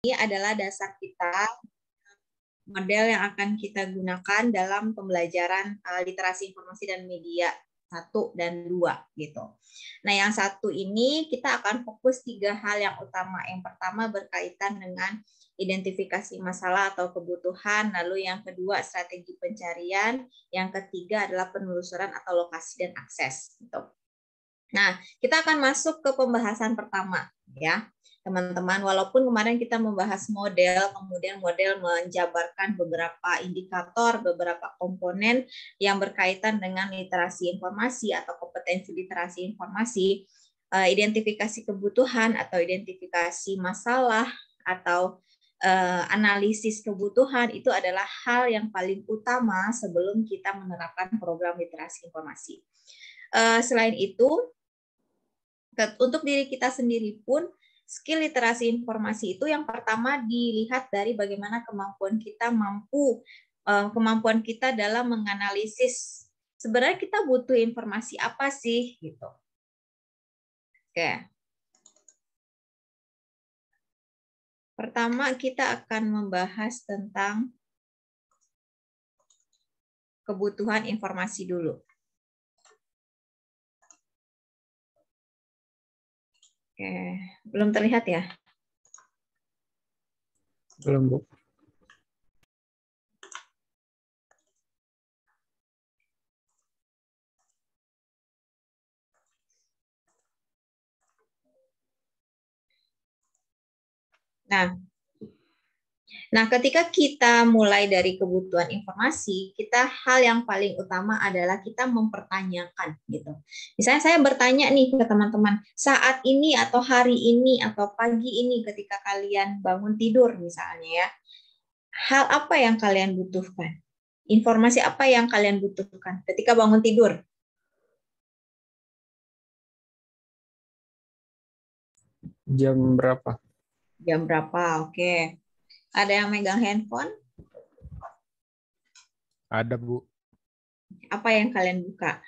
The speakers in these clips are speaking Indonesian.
ini adalah dasar kita, model yang akan kita gunakan dalam pembelajaran literasi informasi dan media 1 dan 2 gitu. Nah, yang 1 ini kita akan fokus 3 hal yang utama. Yang pertama berkaitan dengan identifikasi masalah atau kebutuhan, lalu yang kedua strategi pencarian, yang ketiga adalah penelusuran atau lokasi dan akses gitu. Nah, kita akan masuk ke pembahasan pertama ya. Teman-teman, walaupun kemarin kita membahas model, kemudian model menjabarkan beberapa indikator, beberapa komponen yang berkaitan dengan literasi informasi atau kompetensi literasi informasi, identifikasi kebutuhan atau identifikasi masalah atau analisis kebutuhan itu adalah hal yang paling utama sebelum kita menerapkan program literasi informasi. Selain itu, untuk diri kita sendiri pun, skill literasi informasi itu yang pertama dilihat dari bagaimana kemampuan kita dalam menganalisis sebenarnya kita butuh informasi apa sih gitu. Oke. Pertama kita akan membahas tentang kebutuhan informasi dulu. Oke, belum terlihat ya? Belum, Bu. Nah, ketika kita mulai dari kebutuhan informasi, hal yang paling utama adalah kita mempertanyakan gitu. Misalnya saya bertanya nih ke teman-teman, saat ini atau hari ini atau pagi ini ketika kalian bangun tidur misalnya ya, hal apa yang kalian butuhkan? Informasi apa yang kalian butuhkan ketika bangun tidur? Jam berapa? Jam berapa? Oke. Ada yang megang handphone? Ada, Bu. Apa yang kalian buka?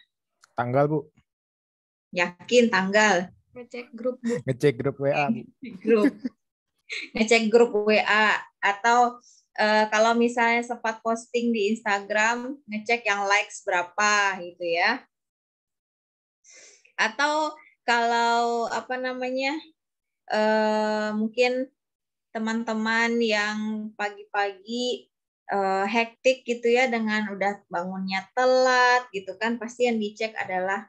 Tanggal, Bu. Yakin tanggal? Ngecek grup, Bu. Ngecek grup WA, Bu. Grup. Ngecek grup WA atau kalau misalnya sempat posting di Instagram, ngecek yang likes berapa gitu ya. Atau kalau mungkin teman-teman yang pagi-pagi hektik gitu ya dengan udah bangunnya telat gitu kan, pasti yang dicek adalah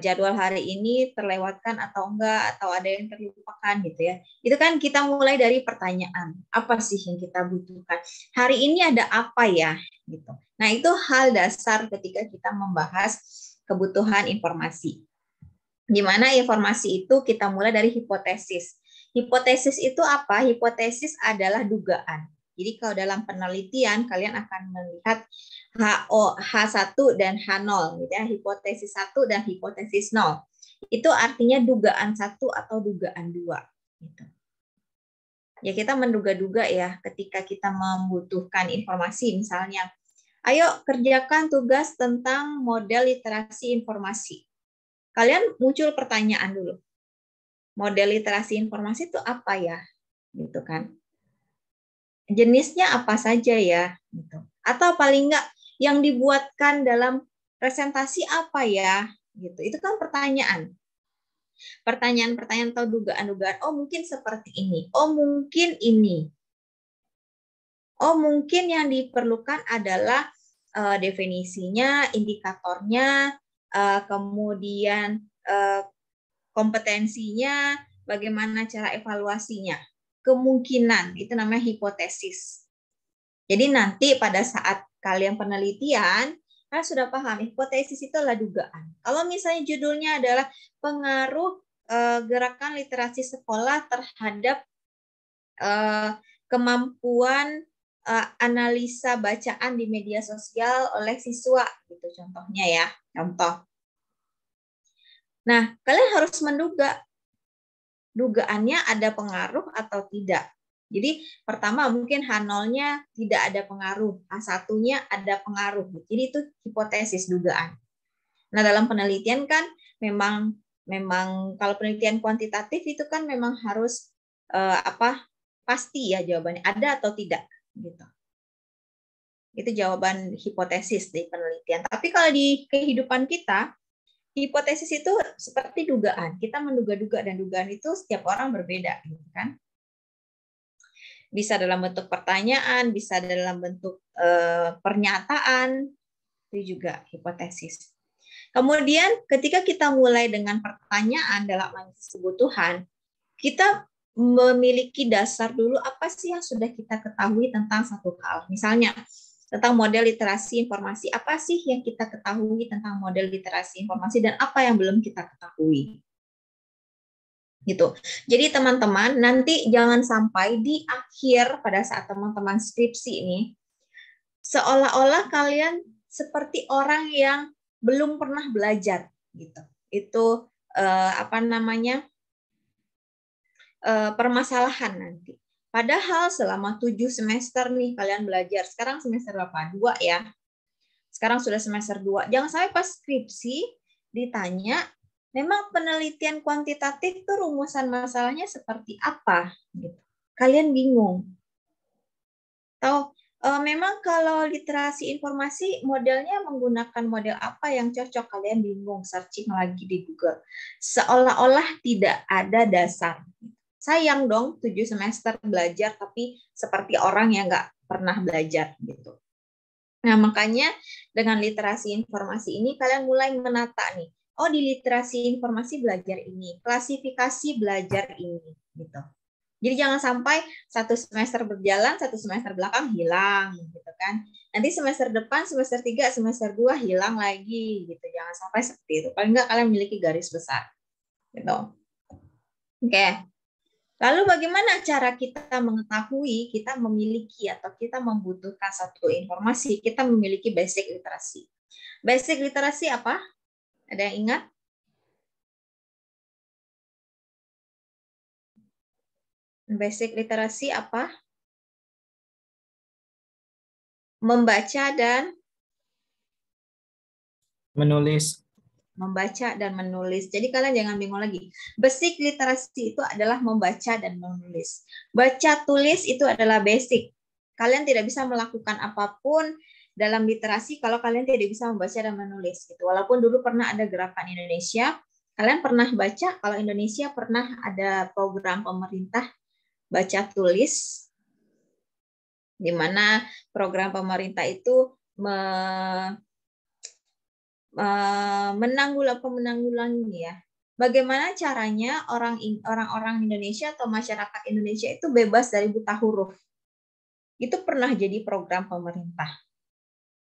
jadwal hari ini terlewatkan atau enggak, atau ada yang terlupakan gitu ya. Itu kan kita mulai dari pertanyaan, apa sih yang kita butuhkan? Hari ini ada apa ya? Gitu. Nah, itu hal dasar ketika kita membahas kebutuhan informasi. Di mana informasi itu kita mulai dari hipotesis. Hipotesis itu apa? Hipotesis adalah dugaan. Jadi kalau dalam penelitian kalian akan melihat H1 dan H0 gitu ya, hipotesis 1 dan hipotesis 0. Itu artinya dugaan 1 atau dugaan 2 gitu. Ya kita menduga-duga ya ketika kita membutuhkan informasi misalnya, ayo kerjakan tugas tentang model literasi informasi. Kalian muncul pertanyaan dulu. Model literasi informasi itu apa ya? Gitu kan. Jenisnya apa saja ya gitu. Atau paling enggak yang dibuatkan dalam presentasi apa ya gitu. Itu kan pertanyaan. Pertanyaan-pertanyaan atau dugaan-dugaan, oh mungkin seperti ini. Oh mungkin ini. Oh mungkin yang diperlukan adalah definisinya, indikatornya, kemudian kompetensinya, bagaimana cara evaluasinya. Kemungkinan, itu namanya hipotesis. Jadi nanti pada saat kalian penelitian, kalian sudah paham, hipotesis itu adalah dugaan. Kalau misalnya judulnya adalah pengaruh gerakan literasi sekolah terhadap kemampuan analisa bacaan di media sosial oleh siswa, gitu contohnya ya, contoh. Nah, kalian harus menduga dugaannya ada pengaruh atau tidak. Jadi pertama mungkin H0-nya tidak ada pengaruh, H1-nya ada pengaruh. Jadi itu hipotesis dugaan. Nah, dalam penelitian kan memang kalau penelitian kuantitatif itu kan memang harus pasti ya jawabannya, ada atau tidak gitu. Itu jawaban hipotesis di penelitian. Tapi kalau di kehidupan kita, hipotesis itu seperti dugaan. Kita menduga-duga, dan dugaan itu setiap orang berbeda, gitu kan? Bisa dalam bentuk pertanyaan, bisa dalam bentuk pernyataan, itu juga hipotesis. Kemudian ketika kita mulai dengan pertanyaan dalam analisis kebutuhan, kita memiliki dasar dulu apa sih yang sudah kita ketahui tentang satu hal. Misalnya, tentang model literasi informasi, apa sih yang kita ketahui tentang model literasi informasi dan apa yang belum kita ketahui. Gitu. Jadi teman-teman, nanti jangan sampai di akhir pada saat teman-teman skripsi ini, seolah-olah kalian seperti orang yang belum pernah belajar gitu. Itu permasalahan nanti. Padahal selama 7 semester nih kalian belajar. Sekarang semester berapa? 2 ya. Sekarang sudah semester 2. Jangan sampai pas skripsi ditanya, memang penelitian kuantitatif tuh rumusan masalahnya seperti apa gitu. Kalian bingung. Atau memang kalau literasi informasi modelnya menggunakan model apa yang cocok, kalian bingung, searching lagi di Google. Seolah-olah tidak ada dasar. Sayang dong 7 semester belajar tapi seperti orang yang nggak pernah belajar gitu. Nah, makanya dengan literasi informasi ini kalian mulai menata nih. Oh, di literasi informasi belajar ini, klasifikasi belajar ini gitu. Jadi jangan sampai 1 semester berjalan, 1 semester belakang hilang gitu kan. Nanti semester depan, semester 3, semester 2 hilang lagi gitu. Jangan sampai seperti itu. Paling enggak kalian memiliki garis besar. Gitu. Oke. Lalu bagaimana cara kita mengetahui kita memiliki atau kita membutuhkan satu informasi, kita memiliki basic literasi. Basic literasi apa? Ada yang ingat? Basic literasi apa? Membaca dan Menulis. membaca dan menulis. Jadi kalian jangan bingung lagi. Basic literasi itu adalah membaca dan menulis. Baca tulis itu adalah basic. Kalian tidak bisa melakukan apapun dalam literasi kalau kalian tidak bisa membaca dan menulis gitu. Walaupun dulu pernah ada gerakan Indonesia, kalian pernah baca kalau Indonesia pernah ada program pemerintah baca tulis, di mana program pemerintah itu menanggulangi ya. Bagaimana caranya orang-orang Indonesia atau masyarakat Indonesia itu bebas dari buta huruf. Itu pernah jadi program pemerintah.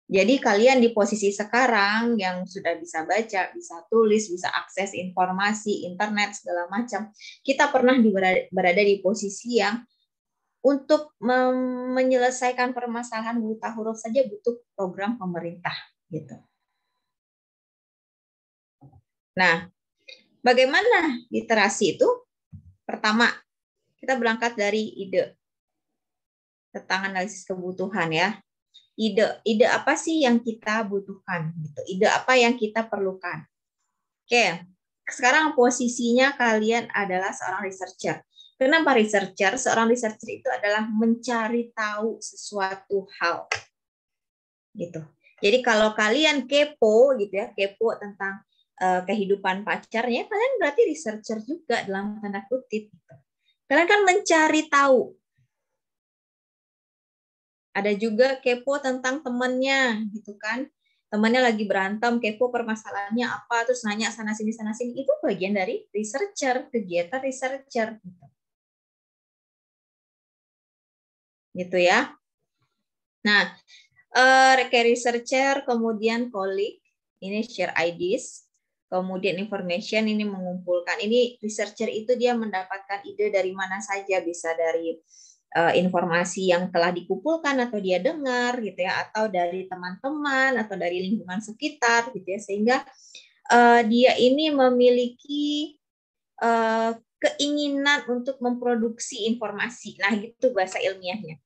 Jadi kalian di posisi sekarang yang sudah bisa baca, bisa tulis, bisa akses informasi, internet, segala macam, kita pernah berada di posisi yang untuk menyelesaikan permasalahan buta huruf saja butuh program pemerintah gitu. Nah, bagaimana literasi itu? Pertama, kita berangkat dari ide tentang analisis kebutuhan ya. Ide apa sih yang kita butuhkan gitu. Ide apa yang kita perlukan. Oke. Sekarang posisinya kalian adalah seorang researcher. Kenapa researcher? Seorang researcher itu adalah mencari tahu sesuatu hal. Gitu. Jadi kalau kalian kepo gitu ya, kepo tentang kehidupan pacarnya, kalian berarti researcher juga dalam tanda kutip. Kalian kan mencari tahu. Ada juga kepo tentang temannya, gitu kan? Temannya lagi berantem, kepo permasalahannya apa, terus nanya sana sini. Itu bagian dari researcher, kegiatan researcher. Gitu ya. Nah, kayak researcher, kemudian colleague, ini share ideas. Kemudian information ini mengumpulkan. Ini researcher itu dia mendapatkan ide dari mana saja, bisa dari informasi yang telah dikumpulkan atau dia dengar gitu ya, atau dari teman-teman atau dari lingkungan sekitar gitu ya, sehingga dia ini memiliki keinginan untuk memproduksi informasi. Nah, itu bahasa ilmiahnya.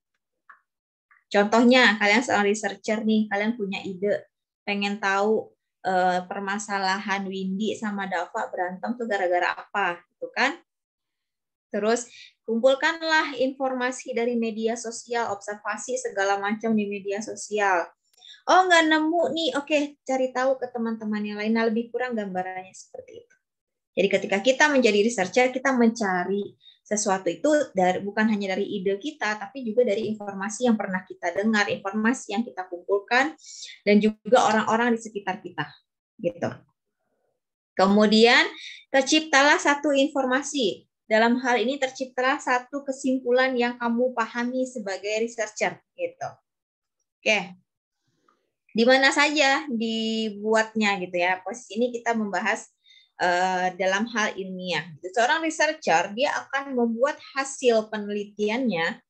Contohnya, kalian seorang researcher nih, kalian punya ide, pengen tahu permasalahan Windy sama Dava berantem tuh gara-gara apa, gitu kan? Terus kumpulkanlah informasi dari media sosial, observasi segala macam di media sosial. Oh, nggak nemu nih, oke, cari tahu ke teman-teman yang lain. Nah, lebih kurang gambarannya seperti itu. Jadi ketika kita menjadi researcher, kita mencari sesuatu itu bukan hanya dari ide kita, tapi juga dari informasi yang pernah kita dengar, informasi yang kita kumpulkan, dan juga orang-orang di sekitar kita. Gitu. Kemudian terciptalah satu informasi. Dalam hal ini terciptalah satu kesimpulan yang kamu pahami sebagai researcher. Gitu. Oke. Di mana saja dibuatnya gitu ya. Posisi ini kita membahas dalam hal ilmiah. Seorang researcher dia akan membuat hasil penelitiannya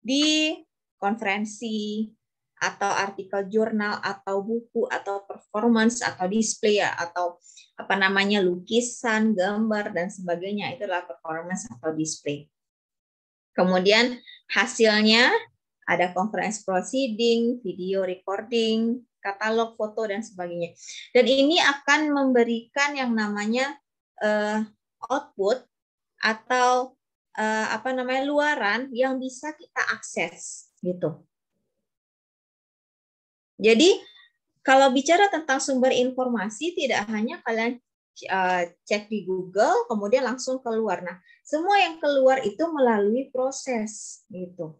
di konferensi atau artikel jurnal atau buku atau performance atau display ya, atau apa namanya lukisan, gambar dan sebagainya, itulah performance atau display. Kemudian hasilnya ada conference proceeding, video recording, katalog foto dan sebagainya. Dan ini akan memberikan yang namanya output atau apa namanya luaran yang bisa kita akses gitu. Jadi kalau bicara tentang sumber informasi tidak hanya kalian cek di Google kemudian langsung keluar. Nah, semua yang keluar itu melalui proses gitu.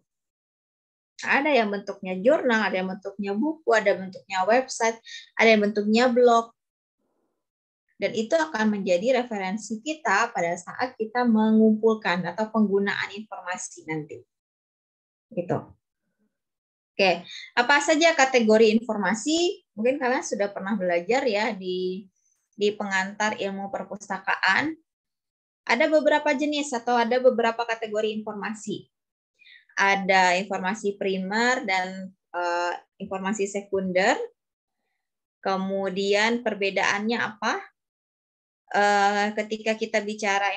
Ada yang bentuknya jurnal, ada yang bentuknya buku, ada bentuknya website, ada yang bentuknya blog. Dan itu akan menjadi referensi kita pada saat kita mengumpulkan atau penggunaan informasi nanti. Gitu. Oke, apa saja kategori informasi? Mungkin kalian sudah pernah belajar ya di pengantar ilmu perpustakaan. Ada beberapa jenis atau ada beberapa kategori informasi. Ada informasi primer dan informasi sekunder. Kemudian perbedaannya apa? Ketika kita bicara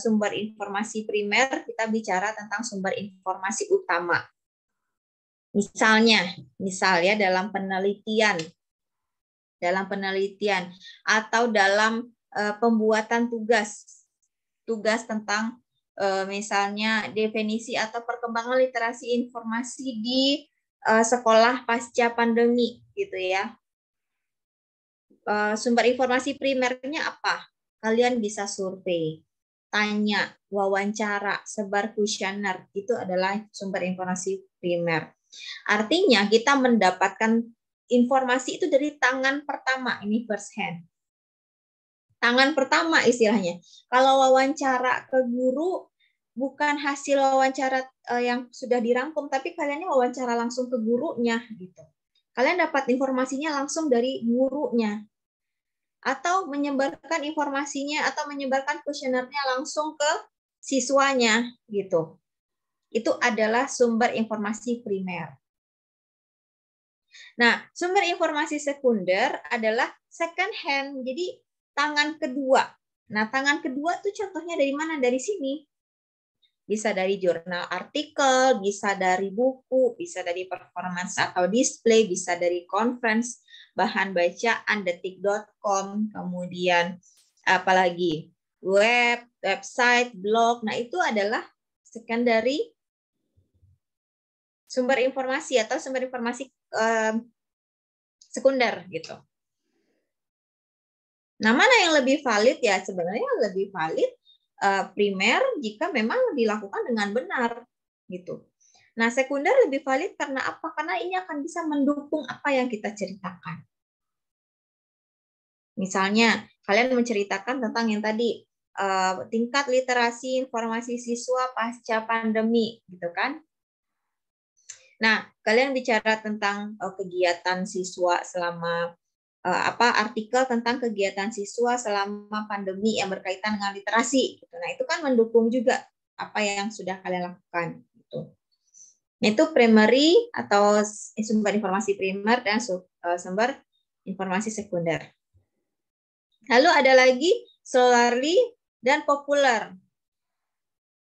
sumber informasi primer, kita bicara tentang sumber informasi utama. Misal ya dalam penelitian atau dalam pembuatan tugas tentang misalnya definisi atau perkembangan literasi informasi di sekolah pasca pandemi gitu ya. Sumber informasi primernya apa? Kalian bisa survei, tanya, wawancara, sebar kuesioner, itu adalah sumber informasi primer. Artinya kita mendapatkan informasi itu dari tangan pertama, ini first hand. Tangan pertama istilahnya. Kalau wawancara ke guru bukan hasil wawancara yang sudah dirangkum, tapi kalian wawancara langsung ke gurunya gitu. Kalian dapat informasinya langsung dari gurunya. Atau menyebarkan informasinya atau menyebarkan kuesionernya langsung ke siswanya gitu. Itu adalah sumber informasi primer. Nah, sumber informasi sekunder adalah second hand, jadi tangan kedua. Nah, tangan kedua tuh contohnya dari mana? Dari sini. Bisa dari jurnal artikel, bisa dari buku, bisa dari performance atau display, bisa dari conference, bahan bacaan, detik.com, kemudian apalagi website, blog. Nah, itu adalah secondary sumber informasi atau sumber informasi sekunder gitu. Nah, mana yang lebih valid ya? Sebenarnya lebih valid primer jika memang dilakukan dengan benar gitu. Nah, sekunder lebih valid karena apa? Karena ini akan bisa mendukung apa yang kita ceritakan. Misalnya, kalian menceritakan tentang yang tadi tingkat literasi informasi siswa pasca pandemi, gitu kan? Nah, kalian bicara tentang kegiatan siswa selama artikel tentang kegiatan siswa selama pandemi yang berkaitan dengan literasi. Nah, itu kan mendukung juga apa yang sudah kalian lakukan. Gitu. Nah, itu primary atau sumber informasi primer dan sumber informasi sekunder. Lalu ada lagi scholarly dan populer.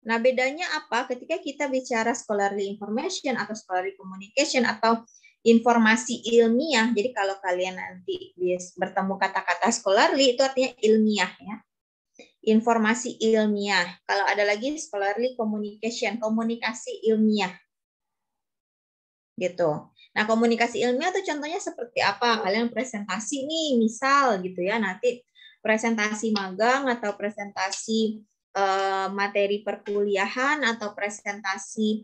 Nah, bedanya apa? Ketika kita bicara scholarly information atau scholarly communication atau informasi ilmiah, jadi kalau kalian nanti bertemu kata-kata scholarly itu artinya ilmiah ya. informasi ilmiah. Kalau ada lagi scholarly communication, komunikasi ilmiah. Gitu. Nah, komunikasi ilmiah tuh contohnya seperti apa? Kalian presentasi nih, misal gitu ya, nanti presentasi magang atau presentasi materi perkuliahan atau presentasi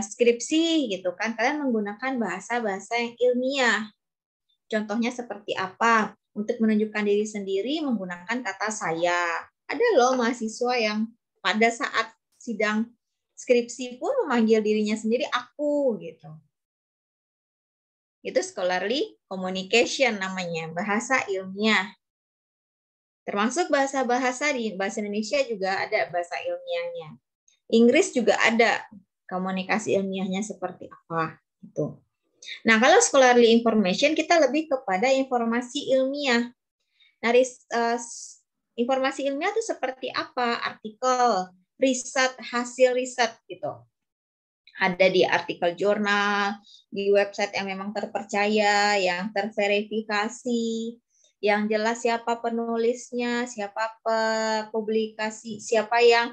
skripsi gitu kan. Kalian menggunakan bahasa-bahasa yang ilmiah. Contohnya seperti apa? Untuk menunjukkan diri sendiri menggunakan kata saya. Ada loh mahasiswa yang pada saat sidang skripsi pun memanggil dirinya sendiri aku gitu. Itu scholarly communication namanya, bahasa ilmiah. Termasuk bahasa-bahasa di bahasa Indonesia juga ada bahasa ilmiahnya. Inggris juga ada komunikasi ilmiahnya seperti apa gitu. Nah, kalau scholarly information kita lebih kepada informasi ilmiah. Nah, informasi ilmiah itu seperti apa? Artikel, riset, hasil riset gitu. Ada di artikel jurnal, di website yang memang terpercaya, yang terverifikasi, yang jelas siapa penulisnya, siapa publikasi, siapa yang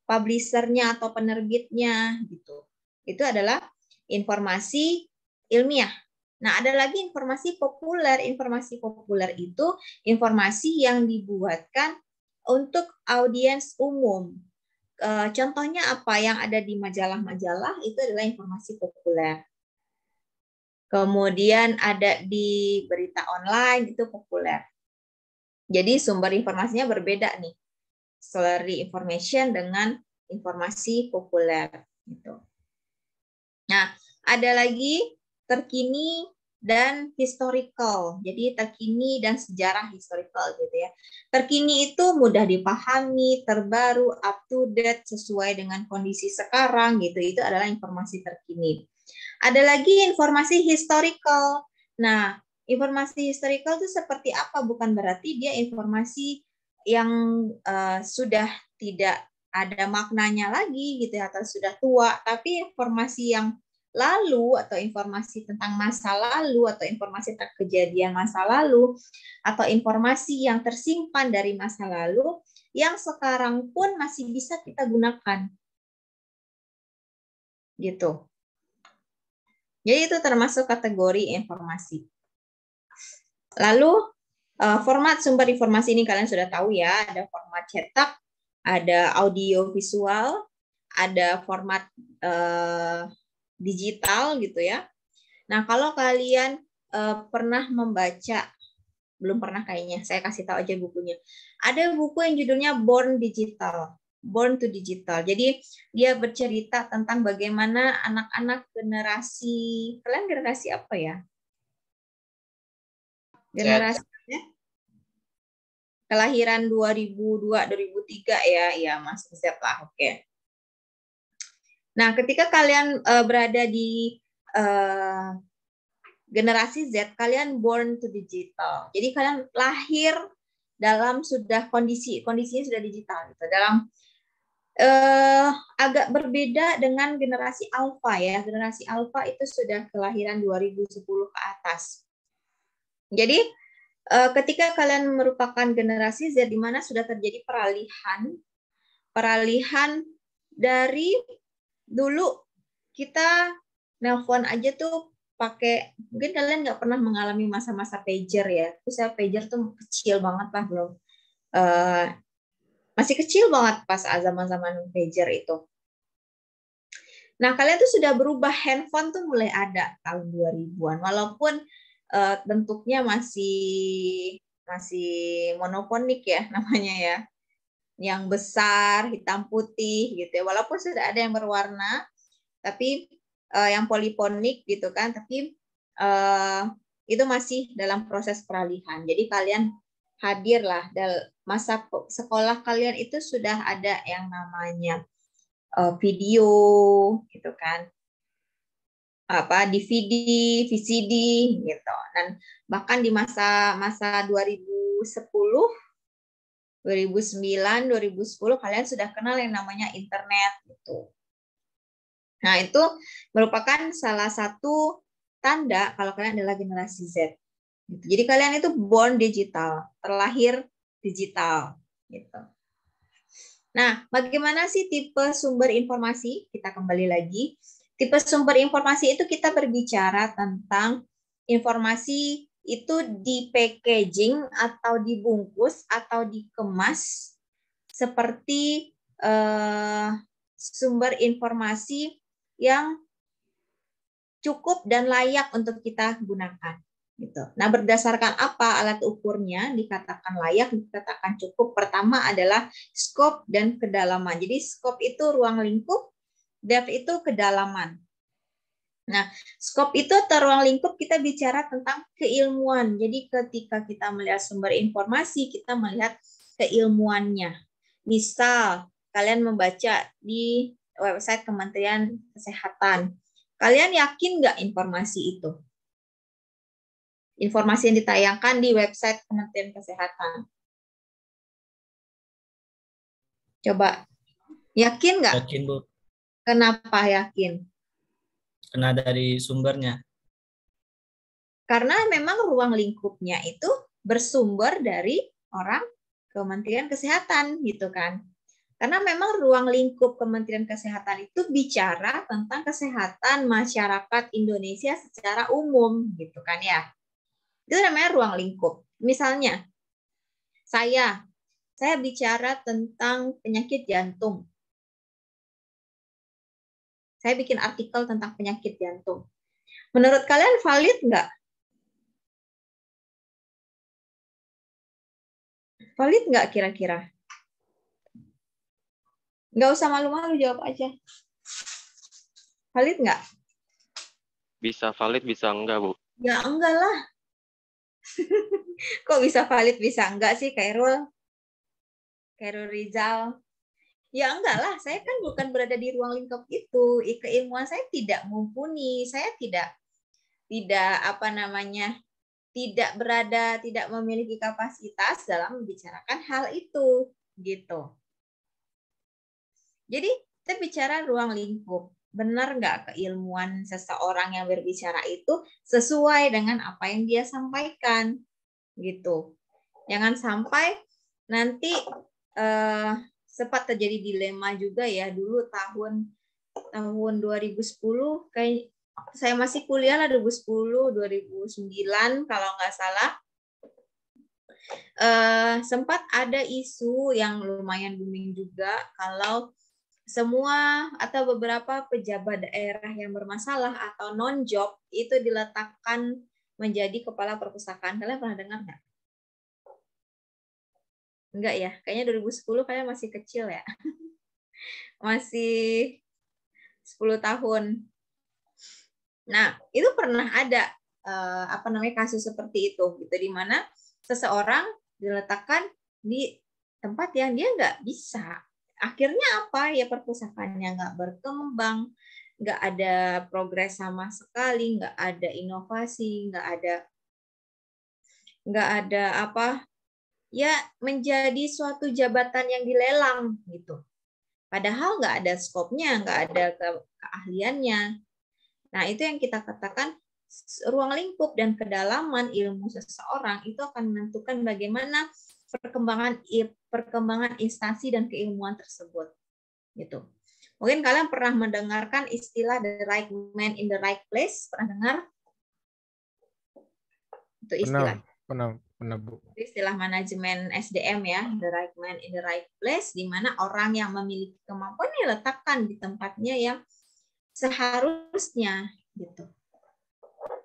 publishernya atau penerbitnya gitu. Itu adalah informasi ilmiah. Nah, ada lagi informasi populer. Informasi populer itu informasi yang dibuatkan untuk audiens umum. Contohnya apa yang ada di majalah-majalah itu adalah informasi populer. Kemudian ada di berita online itu populer. Jadi sumber informasinya berbeda nih. Scholarly information dengan informasi populer gitu. Nah, ada lagi terkini dan historical. Jadi terkini dan sejarah historical gitu ya. Terkini itu mudah dipahami, terbaru, up to date, sesuai dengan kondisi sekarang gitu. Itu adalah informasi terkini. Ada lagi informasi historical. Nah, informasi historical itu seperti apa? Bukan berarti dia informasi yang sudah tidak ada maknanya lagi gitu ya, atau sudah tua, tapi informasi yang lalu atau informasi tentang masa lalu atau informasi tentang kejadian masa lalu atau informasi yang tersimpan dari masa lalu yang sekarang pun masih bisa kita gunakan. Gitu. Jadi itu termasuk kategori informasi. Lalu format sumber informasi ini kalian sudah tahu ya, ada format cetak, ada audio visual, ada format digital gitu ya. Nah, kalau kalian pernah membaca, belum pernah kayaknya, saya kasih tahu aja bukunya. Ada buku yang judulnya Born Digital, Born to Digital. Jadi dia bercerita tentang bagaimana anak-anak generasi, kalian generasi apa ya? Generasi kelahiran 2002, 2003 ya masuk Z lah, oke. Nah, ketika kalian berada di generasi Z, kalian born to digital. Jadi kalian lahir dalam sudah kondisinya sudah digital gitu. Dalam agak berbeda dengan generasi alpha ya. Generasi alpha itu sudah kelahiran 2010 ke atas. Jadi ketika kalian merupakan generasi Z di mana sudah terjadi peralihan dari dulu kita nelpon aja tuh pakai, mungkin kalian nggak pernah mengalami masa-masa pager ya. Terus saya pager tuh kecil banget lah, belum masih kecil banget pas zaman-zaman pager itu. Nah, kalian tuh sudah berubah, handphone tuh mulai ada tahun 2000-an walaupun bentuknya masih monoponik ya namanya ya. Yang besar, hitam putih gitu ya. Walaupun sudah ada yang berwarna, tapi yang poliponik gitu kan, tapi itu masih dalam proses peralihan. Jadi kalian hadirlah dalam masa sekolah kalian itu sudah ada yang namanya video gitu kan, apa DVD, VCD gitu. Dan bahkan di masa 2010, 2009, 2010 kalian sudah kenal yang namanya internet gitu. Nah, itu merupakan salah satu tanda kalau kalian adalah generasi Z. Jadi kalian itu born digital, terlahir digital. gitu. Nah, bagaimana sih tipe sumber informasi? Kita kembali lagi. Tipe sumber informasi itu kita berbicara tentang informasi itu di packaging atau dibungkus atau dikemas seperti sumber informasi yang cukup dan layak untuk kita gunakan. Gitu. Nah, berdasarkan apa alat ukurnya dikatakan layak, dikatakan cukup? Pertama adalah scope dan kedalaman. Jadi scope itu ruang lingkup, depth itu kedalaman. Nah, scope itu atau ruang lingkup kita bicara tentang keilmuan. Jadi ketika kita melihat sumber informasi, kita melihat keilmuannya. Misal, kalian membaca di website Kementerian Kesehatan. Kalian yakin nggak informasi itu? Informasi yang ditayangkan di website Kementerian Kesehatan. Coba, yakin nggak? Yakin, Bu. Kenapa yakin? Kena dari sumbernya. Karena memang ruang lingkupnya itu bersumber dari orang Kementerian Kesehatan, gitu kan. Karena memang ruang lingkup Kementerian Kesehatan itu bicara tentang kesehatan masyarakat Indonesia secara umum, gitu kan ya. Itu namanya ruang lingkup. Misalnya, saya bicara tentang penyakit jantung. Saya bikin artikel tentang penyakit jantung. Menurut kalian valid nggak? Valid nggak kira-kira? Nggak usah malu-malu, jawab aja. Valid nggak? Bisa valid, bisa enggak, Bu? Ya enggak lah. Kok bisa valid, bisa enggak sih, Khairul Rizal? Ya enggak lah, saya kan bukan berada di ruang lingkup itu. Keilmuan saya tidak mumpuni, saya tidak tidak memiliki kapasitas dalam membicarakan hal itu, gitu. Jadi kita bicara ruang lingkup. Benar nggak keilmuan seseorang yang berbicara itu sesuai dengan apa yang dia sampaikan, gitu. Jangan sampai nanti sempat terjadi dilema juga ya dulu tahun 2010 kayak saya masih kuliah lah 2010 2009 kalau nggak salah sempat ada isu yang lumayan booming juga kalau semua atau beberapa pejabat daerah yang bermasalah atau non-job itu diletakkan menjadi kepala perpustakaan. Kalian pernah dengar nggak? Enggak ya? Kayaknya 2010 kalian masih kecil ya. Masih 10 tahun. Nah, itu pernah ada kasus seperti itu gitu di mana seseorang diletakkan di tempat yang dia nggak bisa. Akhirnya apa? Ya perpustakaannya nggak berkembang, nggak ada progres sama sekali, nggak ada inovasi, nggak ada apa? Ya menjadi suatu jabatan yang dilelang gitu. Padahal nggak ada skopnya, nggak ada keahliannya. Nah, itu yang kita katakan ruang lingkup dan kedalaman ilmu seseorang itu akan menentukan bagaimana perkembangan instansi dan keilmuan tersebut. Gitu. Mungkin kalian pernah mendengarkan istilah the right man in the right place, pernah dengar? Itu istilah. Pernah, Bu. Istilah manajemen SDM ya, the right man in the right place, di mana orang yang memiliki kemampuan diletakkan di tempatnya yang seharusnya gitu.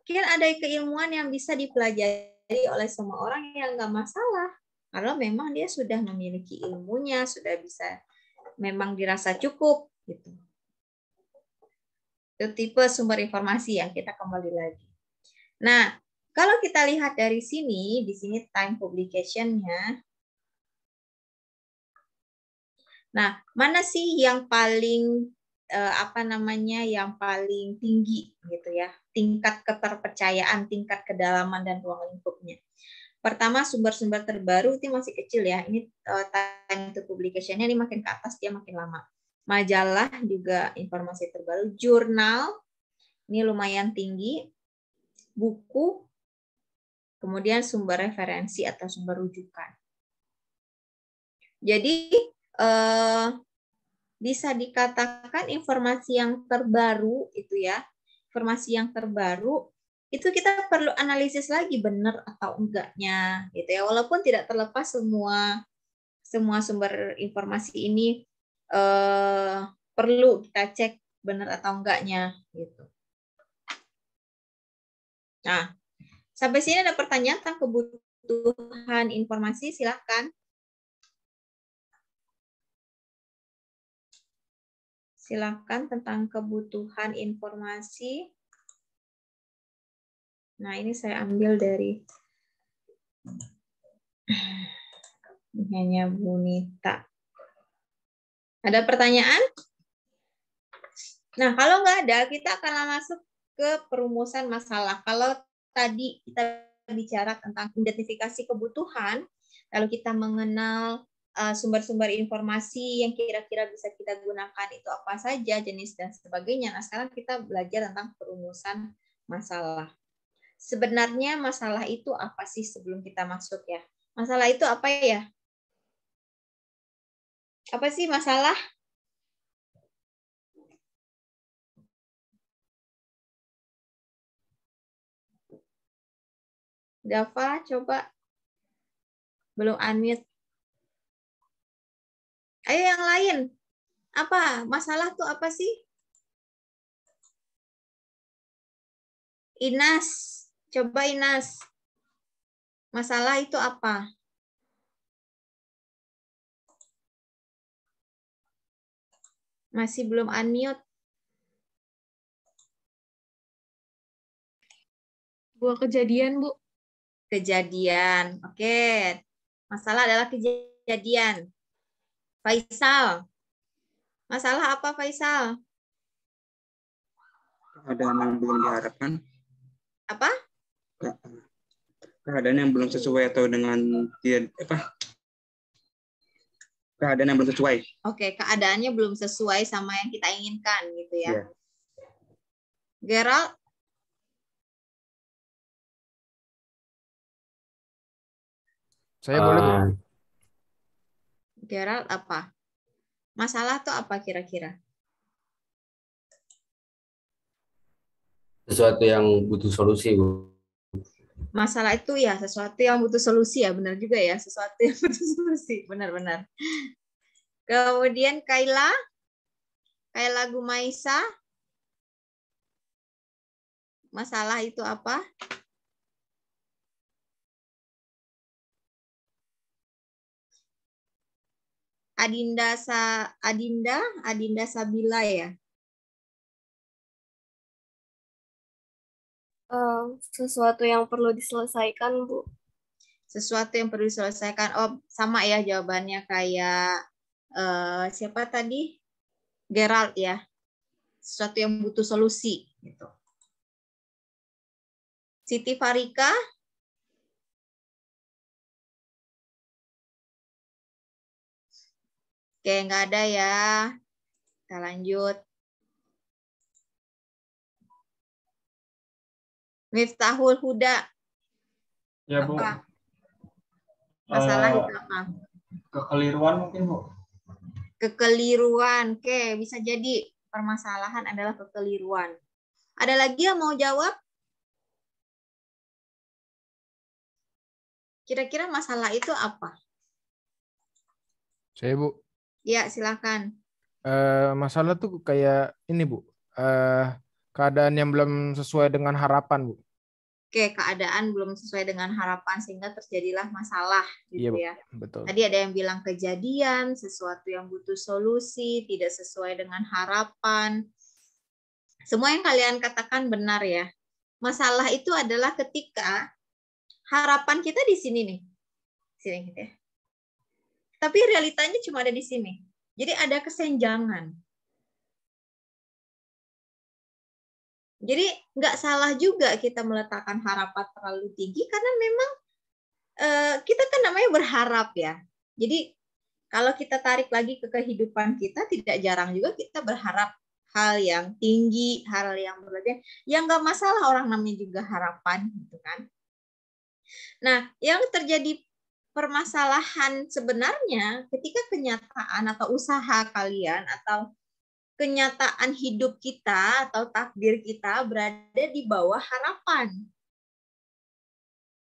Mungkin ada keilmuan yang bisa dipelajari oleh semua orang yang nggak masalah. Kalau memang dia sudah memiliki ilmunya, sudah bisa memang dirasa cukup gitu. Itu tipe sumber informasi yang kita kembali lagi. Nah, kalau kita lihat dari sini, di sini time publication-nya. Nah, mana sih yang paling yang paling tinggi gitu ya, tingkat keterpercayaan, tingkat kedalaman dan ruang lingkupnya. Pertama, sumber-sumber terbaru itu masih kecil ya. Ini time to publication-nya ini makin ke atas dia makin lama. Majalah juga informasi terbaru, jurnal ini lumayan tinggi, buku, kemudian sumber referensi atau sumber rujukan. Jadi bisa dikatakan informasi yang terbaru itu ya, informasi yang terbaru itu kita perlu analisis lagi benar atau enggaknya gitu ya. Walaupun tidak terlepas semua sumber informasi ini perlu kita cek benar atau enggaknya gitu. Nah, sampai sini ada pertanyaan tentang kebutuhan informasi, silakan. Silakan tentang kebutuhan informasi. Nah, ini saya ambil dari hanya Bunita. Ada pertanyaan? Nah, kalau nggak ada, kita akan masuk ke perumusan masalah. Kalau tadi kita bicara tentang identifikasi kebutuhan, lalu kita mengenal sumber-sumber informasi yang kira-kira bisa kita gunakan itu apa saja, jenis dan sebagainya. Nah, sekarang kita belajar tentang perumusan masalah. Sebenarnya masalah itu apa sih sebelum kita masuk ya? Masalah itu apa ya? Apa sih masalah? Dava, coba. Belum unmute. Ayo yang lain. Apa? Masalah tuh apa sih? Inas. Coba Inas. Masalah itu apa? Masih belum unmute. Sebuah kejadian, Bu. Kejadian. Oke. Masalah adalah kejadian. Faisal. Masalah apa, Faisal? Keadaan yang belum diharapkan. Apa? Keadaan yang belum sesuai atau dengan keadaan yang belum sesuai. Oke, keadaannya belum sesuai sama yang kita inginkan gitu ya. Yeah. Gerald? Saya boleh, Bu? Gerald apa? Masalah tuh apa kira-kira? Sesuatu yang butuh solusi, Bu. Masalah itu ya sesuatu yang butuh solusi ya, benar juga ya, sesuatu yang butuh solusi, benar-benar. Kemudian Kaila Gumaisa, masalah itu apa? Adinda Sabila ya. Sesuatu yang perlu diselesaikan, Bu. Sesuatu yang perlu diselesaikan. Oh, sama ya jawabannya kayak siapa tadi? Gerald ya. Sesuatu yang butuh solusi gitu. Siti Farika? Oke, nggak ada ya. Kita lanjut. Miftahul Huda. Ya, Bu. Apa? Masalah itu apa? Kekeliruan mungkin, Bu. Kekeliruan. Oke, bisa jadi permasalahan adalah kekeliruan. Ada lagi yang mau jawab? Kira-kira masalah itu apa? Saya, Bu. Ya, silakan. Masalah tuh kayak ini, Bu. Keadaan yang belum sesuai dengan harapan, Bu. Oke, keadaan belum sesuai dengan harapan sehingga terjadilah masalah gitu Iya, ya. betul. Tadi ada yang bilang kejadian, sesuatu yang butuh solusi, tidak sesuai dengan harapan. Semua yang kalian katakan benar ya. Masalah itu adalah ketika harapan kita di sini nih. Sini gitu ya. Tapi realitanya cuma ada di sini. Jadi ada kesenjangan. Jadi nggak salah juga kita meletakkan harapan terlalu tinggi karena memang kita kan namanya berharap ya. Jadi kalau kita tarik lagi ke kehidupan kita, tidak jarang juga kita berharap hal yang tinggi, hal yang berlebihan. Yang nggak masalah, orang namanya juga harapan gitu kan. Nah, yang terjadi permasalahan sebenarnya ketika kenyataan atau usaha kalian atau kenyataan hidup kita atau takdir kita berada di bawah harapan.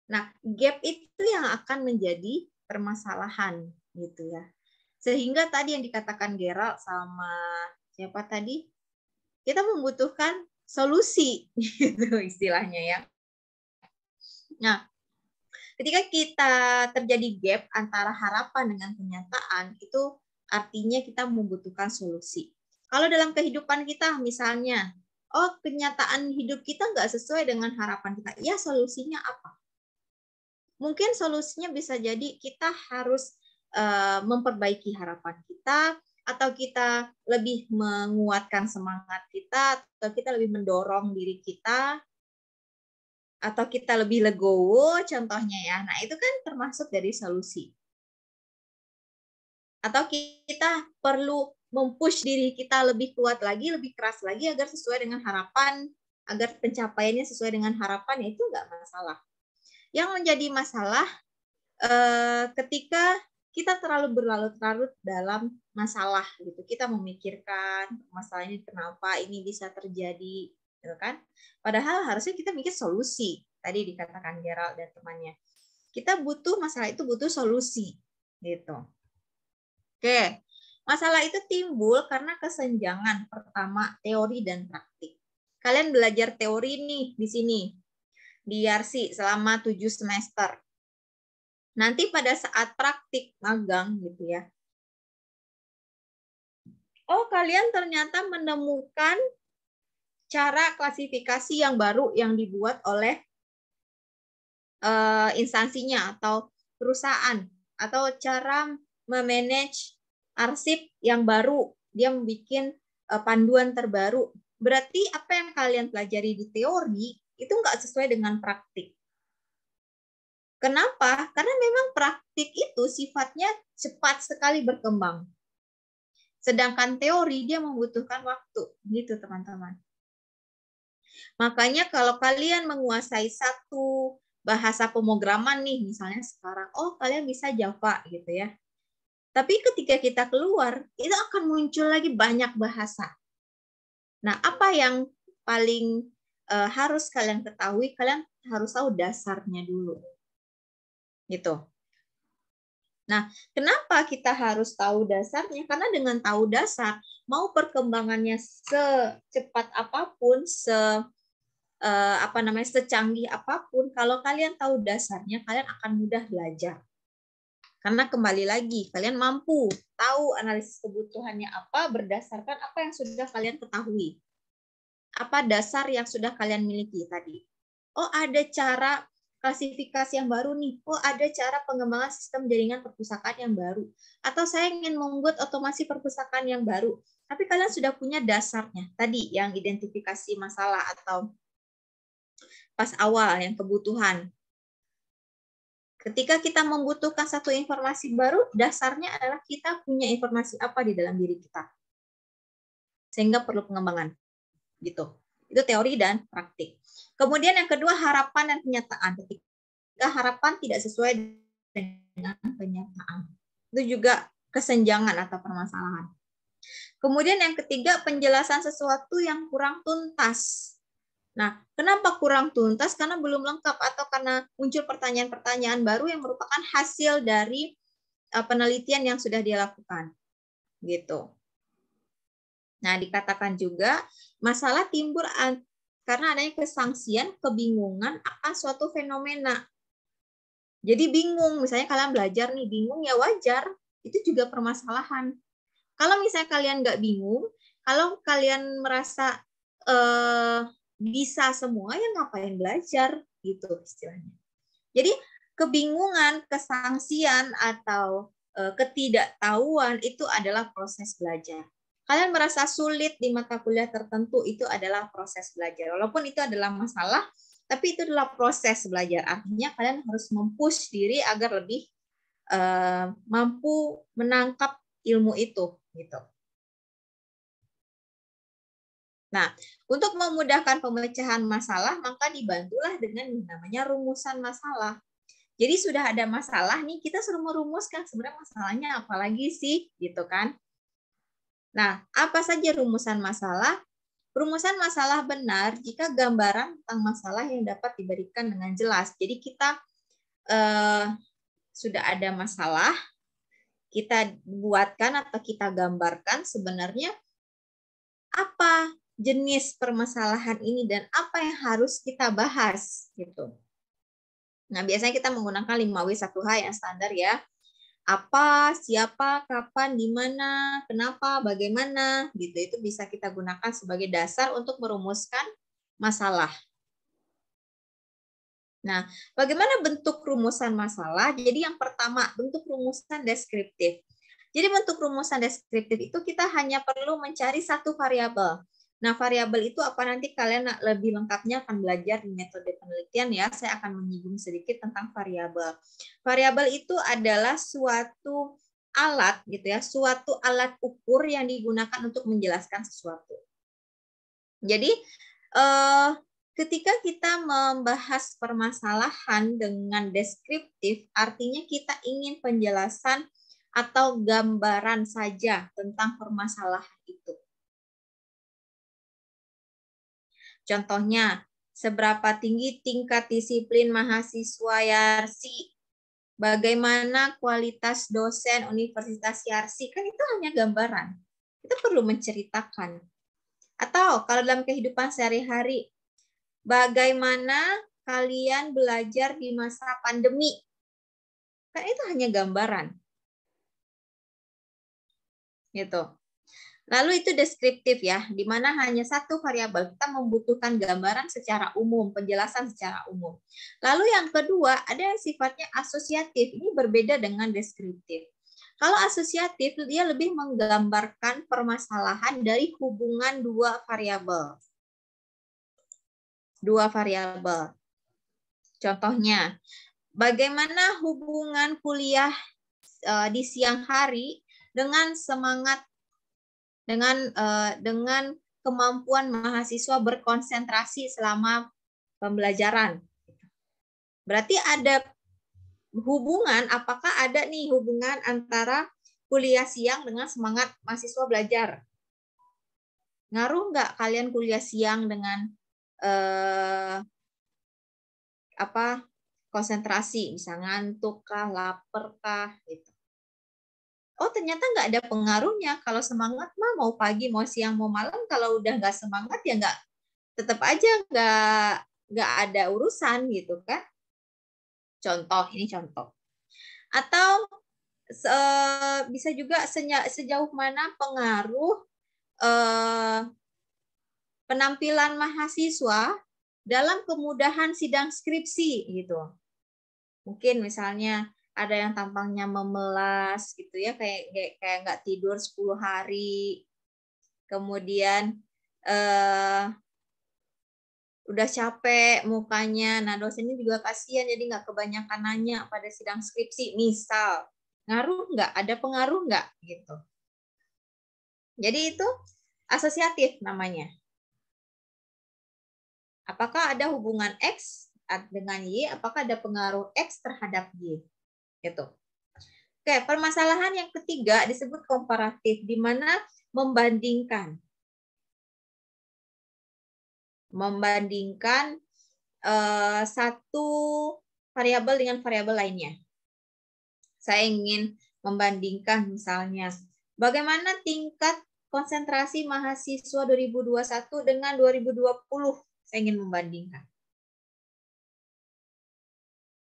Nah, gap itu yang akan menjadi permasalahan gitu ya. Sehingga tadi yang dikatakan Gerald sama siapa tadi? Kita membutuhkan solusi gitu istilahnya ya. Nah, ketika kita terjadi gap antara harapan dengan kenyataan, itu artinya kita membutuhkan solusi. Kalau dalam kehidupan kita misalnya, kenyataan hidup kita nggak sesuai dengan harapan kita, ya solusinya apa? Mungkin solusinya bisa jadi kita harus memperbaiki harapan kita, atau kita lebih menguatkan semangat kita, atau kita lebih mendorong diri kita, atau kita lebih legowo contohnya ya. Nah, itu kan termasuk dari solusi. Atau kita perlu mempush diri kita lebih kuat lagi, lebih keras lagi agar sesuai dengan harapan, agar pencapaiannya sesuai dengan harapan, ya itu nggak masalah. Yang menjadi masalah ketika kita terlalu berlarut-larut dalam masalah gitu. Kita memikirkan masalah ini kenapa ini bisa terjadi, gitu kan? Padahal harusnya kita mikir solusi. Tadi dikatakan Gerald dan temannya. Kita butuh masalah itu butuh solusi, gitu. Oke, masalah itu timbul karena kesenjangan pertama teori dan praktik. Kalian belajar teori nih di sini di YARSI selama 7 semester. Nanti pada saat praktik magang gitu ya. Kalian ternyata menemukan cara klasifikasi yang baru yang dibuat oleh instansinya atau perusahaan, atau cara memanage arsip yang baru, dia membuat panduan terbaru. Berarti apa yang kalian pelajari di teori itu nggak sesuai dengan praktik. Kenapa? Karena memang praktik itu sifatnya cepat sekali berkembang. Sedangkan teori dia membutuhkan waktu, gitu teman-teman. Makanya kalau kalian menguasai satu bahasa pemrograman nih, misalnya sekarang, kalian bisa Java gitu ya. Tapi ketika kita keluar, itu akan muncul lagi banyak bahasa. Nah, apa yang paling harus kalian ketahui? Kalian harus tahu dasarnya dulu. Gitu. Nah, kenapa kita harus tahu dasarnya? Karena dengan tahu dasar, mau perkembangannya secepat apapun, secanggih apapun, kalau kalian tahu dasarnya, kalian akan mudah belajar. Karena kembali lagi, kalian mampu tahu analisis kebutuhannya apa berdasarkan apa yang sudah kalian ketahui. Apa dasar yang sudah kalian miliki tadi. Ada cara klasifikasi yang baru nih. Ada cara pengembangan sistem jaringan perpustakaan yang baru. Atau saya ingin membuat otomasi perpustakaan yang baru. Tapi kalian sudah punya dasarnya. Tadi yang identifikasi masalah atau pas awal yang kebutuhan. Ketika kita membutuhkan satu informasi baru, dasarnya adalah kita punya informasi apa di dalam diri kita. Sehingga perlu pengembangan. Gitu. Itu teori dan praktik. Kemudian yang kedua, harapan dan kenyataan. Ketika harapan tidak sesuai dengan kenyataan. Itu juga kesenjangan atau permasalahan. Kemudian yang ketiga, penjelasan sesuatu yang kurang tuntas. Nah, kenapa kurang tuntas? Karena belum lengkap atau karena muncul pertanyaan-pertanyaan baru yang merupakan hasil dari penelitian yang sudah dia lakukan. Gitu. Nah, dikatakan juga masalah timbul karena adanya kesangsian, kebingungan akan suatu fenomena. Jadi bingung, misalnya kalian belajar nih, bingung ya wajar, itu juga permasalahan. Kalau misalnya kalian nggak bingung, kalau kalian merasa bisa semua, ya ngapain belajar gitu istilahnya. Jadi kebingungan, kesangsian atau ketidaktahuan itu adalah proses belajar. Kalian merasa sulit di mata kuliah tertentu, itu adalah proses belajar. Walaupun itu adalah masalah, tapi itu adalah proses belajar. Artinya kalian harus mempush diri agar lebih mampu menangkap ilmu itu gitu. Nah, untuk memudahkan pemecahan masalah, maka dibantulah dengan namanya rumusan masalah. Jadi sudah ada masalah nih, kita suruh merumuskan sebenarnya masalahnya apa lagi sih, gitu kan? Nah, apa saja rumusan masalah? Rumusan masalah benar jika gambaran tentang masalah yang dapat diberikan dengan jelas. Jadi kita sudah ada masalah, kita buatkan atau kita gambarkan sebenarnya apa jenis permasalahan ini dan apa yang harus kita bahas, gitu. Nah, biasanya kita menggunakan 5W1H yang standar ya. Apa, siapa, kapan, di mana, kenapa, bagaimana, gitu. Itu bisa kita gunakan sebagai dasar untuk merumuskan masalah. Nah, bagaimana bentuk rumusan masalah? Jadi yang pertama, bentuk rumusan deskriptif. Jadi bentuk rumusan deskriptif itu kita hanya perlu mencari satu variabel. Nah, variabel itu apa nanti kalian lebih lengkapnya akan belajar di metode penelitian ya. Saya akan menyinggung sedikit tentang variabel. Variabel itu adalah suatu alat gitu ya, suatu alat ukur yang digunakan untuk menjelaskan sesuatu. Jadi ketika kita membahas permasalahan dengan deskriptif, artinya kita ingin penjelasan atau gambaran saja tentang permasalahan itu. Contohnya, seberapa tinggi tingkat disiplin mahasiswa Yarsi? Bagaimana kualitas dosen Universitas Yarsi? Kan itu hanya gambaran. Kita perlu menceritakan. Atau kalau dalam kehidupan sehari-hari, bagaimana kalian belajar di masa pandemi? Kan itu hanya gambaran. Gitu. Lalu itu deskriptif ya, di mana hanya satu variabel. Kita membutuhkan gambaran secara umum, penjelasan secara umum. Lalu yang kedua, ada yang sifatnya asosiatif. Ini berbeda dengan deskriptif. Kalau asosiatif, dia lebih menggambarkan permasalahan dari hubungan dua variabel. Dua variabel. Contohnya, bagaimana hubungan kuliah di siang hari dengan semangat dengan kemampuan mahasiswa berkonsentrasi selama pembelajaran. Berarti ada hubungan, apakah ada nih hubungan antara kuliah siang dengan semangat mahasiswa belajar? Ngaruh nggak kalian kuliah siang dengan konsentrasi, bisa ngantuk kah, lapar kah, gitu. Oh, ternyata nggak ada pengaruhnya. Kalau semangat mah mau pagi, mau siang, mau malam. Kalau udah nggak semangat ya nggak, tetap aja nggak ada urusan gitu kan. Contoh, ini contoh. Atau bisa juga sejauh mana pengaruh penampilan mahasiswa dalam kemudahan sidang skripsi gitu. Mungkin misalnya ada yang tampangnya memelas gitu ya, kayak nggak tidur 10 hari. Kemudian udah capek mukanya. Nah, dosennya juga kasihan jadi nggak kebanyakan nanya pada sidang skripsi. Misal, ngaruh nggak? Ada pengaruh nggak gitu. Jadi itu asosiatif namanya. Apakah ada hubungan X dengan Y? Apakah ada pengaruh X terhadap Y? Gitu. Oke, permasalahan yang ketiga disebut komparatif, di mana membandingkan satu variabel dengan variabel lainnya. Saya ingin membandingkan misalnya bagaimana tingkat konsentrasi mahasiswa 2021 dengan 2020. Saya ingin membandingkan.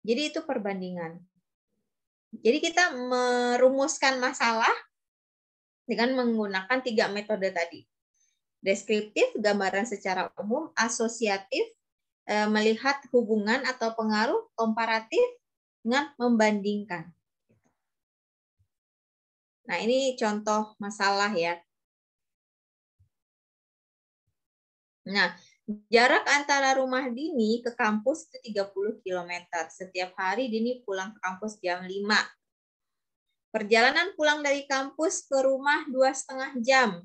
Jadi itu perbandingan. Jadi kita merumuskan masalah dengan menggunakan 3 metode tadi. Deskriptif, gambaran secara umum, asosiatif, melihat hubungan atau pengaruh, komparatif, dengan membandingkan. Nah, ini contoh masalah ya. Nah, jarak antara rumah Dini ke kampus itu 30 km. Setiap hari Dini pulang ke kampus jam 5. Perjalanan pulang dari kampus ke rumah 2,5 jam.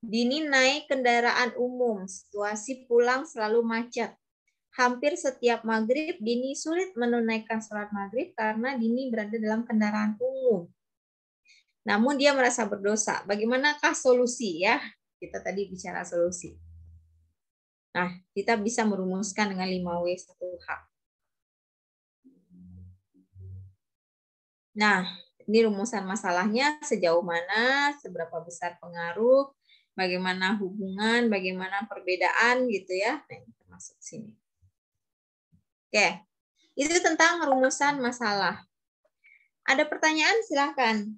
Dini naik kendaraan umum. Situasi pulang selalu macet. hampir setiap maghrib Dini sulit menunaikan sholat maghrib karena Dini berada dalam kendaraan umum. Namun dia merasa berdosa. Bagaimanakah solusi ya? Kita tadi bicara solusi. Nah, kita bisa merumuskan dengan 5W1H. Nah, ini rumusan masalahnya sejauh mana, seberapa besar pengaruh, bagaimana hubungan, bagaimana perbedaan gitu ya. Nah, ini termasuk sini. Oke, itu tentang rumusan masalah. Ada pertanyaan? Silahkan.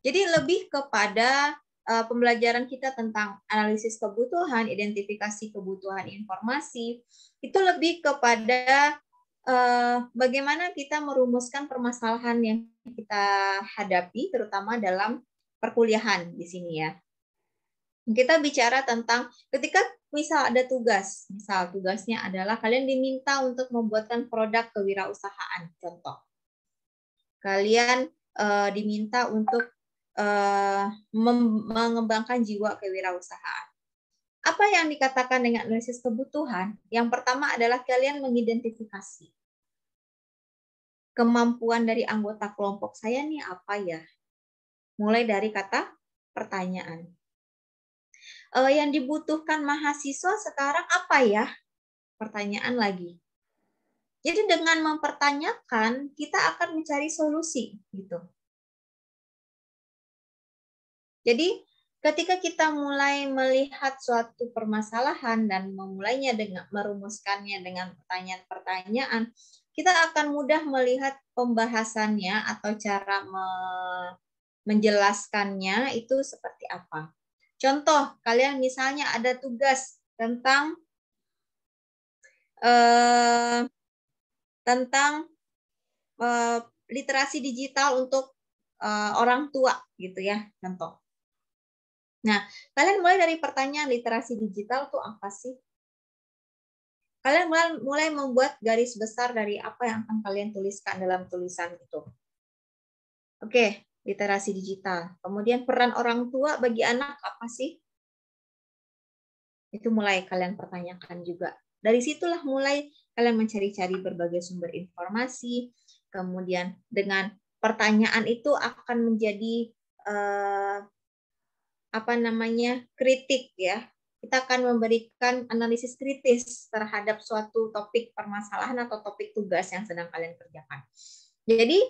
Jadi lebih kepada pembelajaran kita tentang analisis kebutuhan, identifikasi kebutuhan informasi, itu lebih kepada bagaimana kita merumuskan permasalahan yang kita hadapi, terutama dalam perkuliahan di sini ya. Kita bicara tentang ketika misal ada tugas, misal tugasnya adalah kalian diminta untuk membuatkan produk kewirausahaan, contoh. Kalian diminta untuk mengembangkan jiwa kewirausahaan. Apa yang dikatakan dengan analisis kebutuhan? Yang pertama adalah kalian mengidentifikasi kemampuan dari anggota kelompok saya nih apa ya? Mulai dari kata pertanyaan. Yang dibutuhkan mahasiswa sekarang apa ya? Pertanyaan lagi. Jadi dengan mempertanyakan, kita akan mencari solusi gitu. Jadi ketika kita mulai melihat suatu permasalahan dan memulainya dengan merumuskannya dengan pertanyaan-pertanyaan, kita akan mudah melihat pembahasannya atau cara menjelaskannya itu seperti apa. Contoh, kalian misalnya ada tugas tentang literasi digital untuk orang tua gitu ya, contoh. Nah, kalian mulai dari pertanyaan literasi digital itu apa sih? Kalian mulai membuat garis besar dari apa yang akan kalian tuliskan dalam tulisan itu. Oke, literasi digital. Kemudian peran orang tua bagi anak apa sih? Itu mulai kalian pertanyakan juga. Dari situlah mulai kalian mencari-cari berbagai sumber informasi. Kemudian dengan pertanyaan itu akan menjadi kritik ya. Kita akan memberikan analisis kritis terhadap suatu topik permasalahan atau topik tugas yang sedang kalian kerjakan. Jadi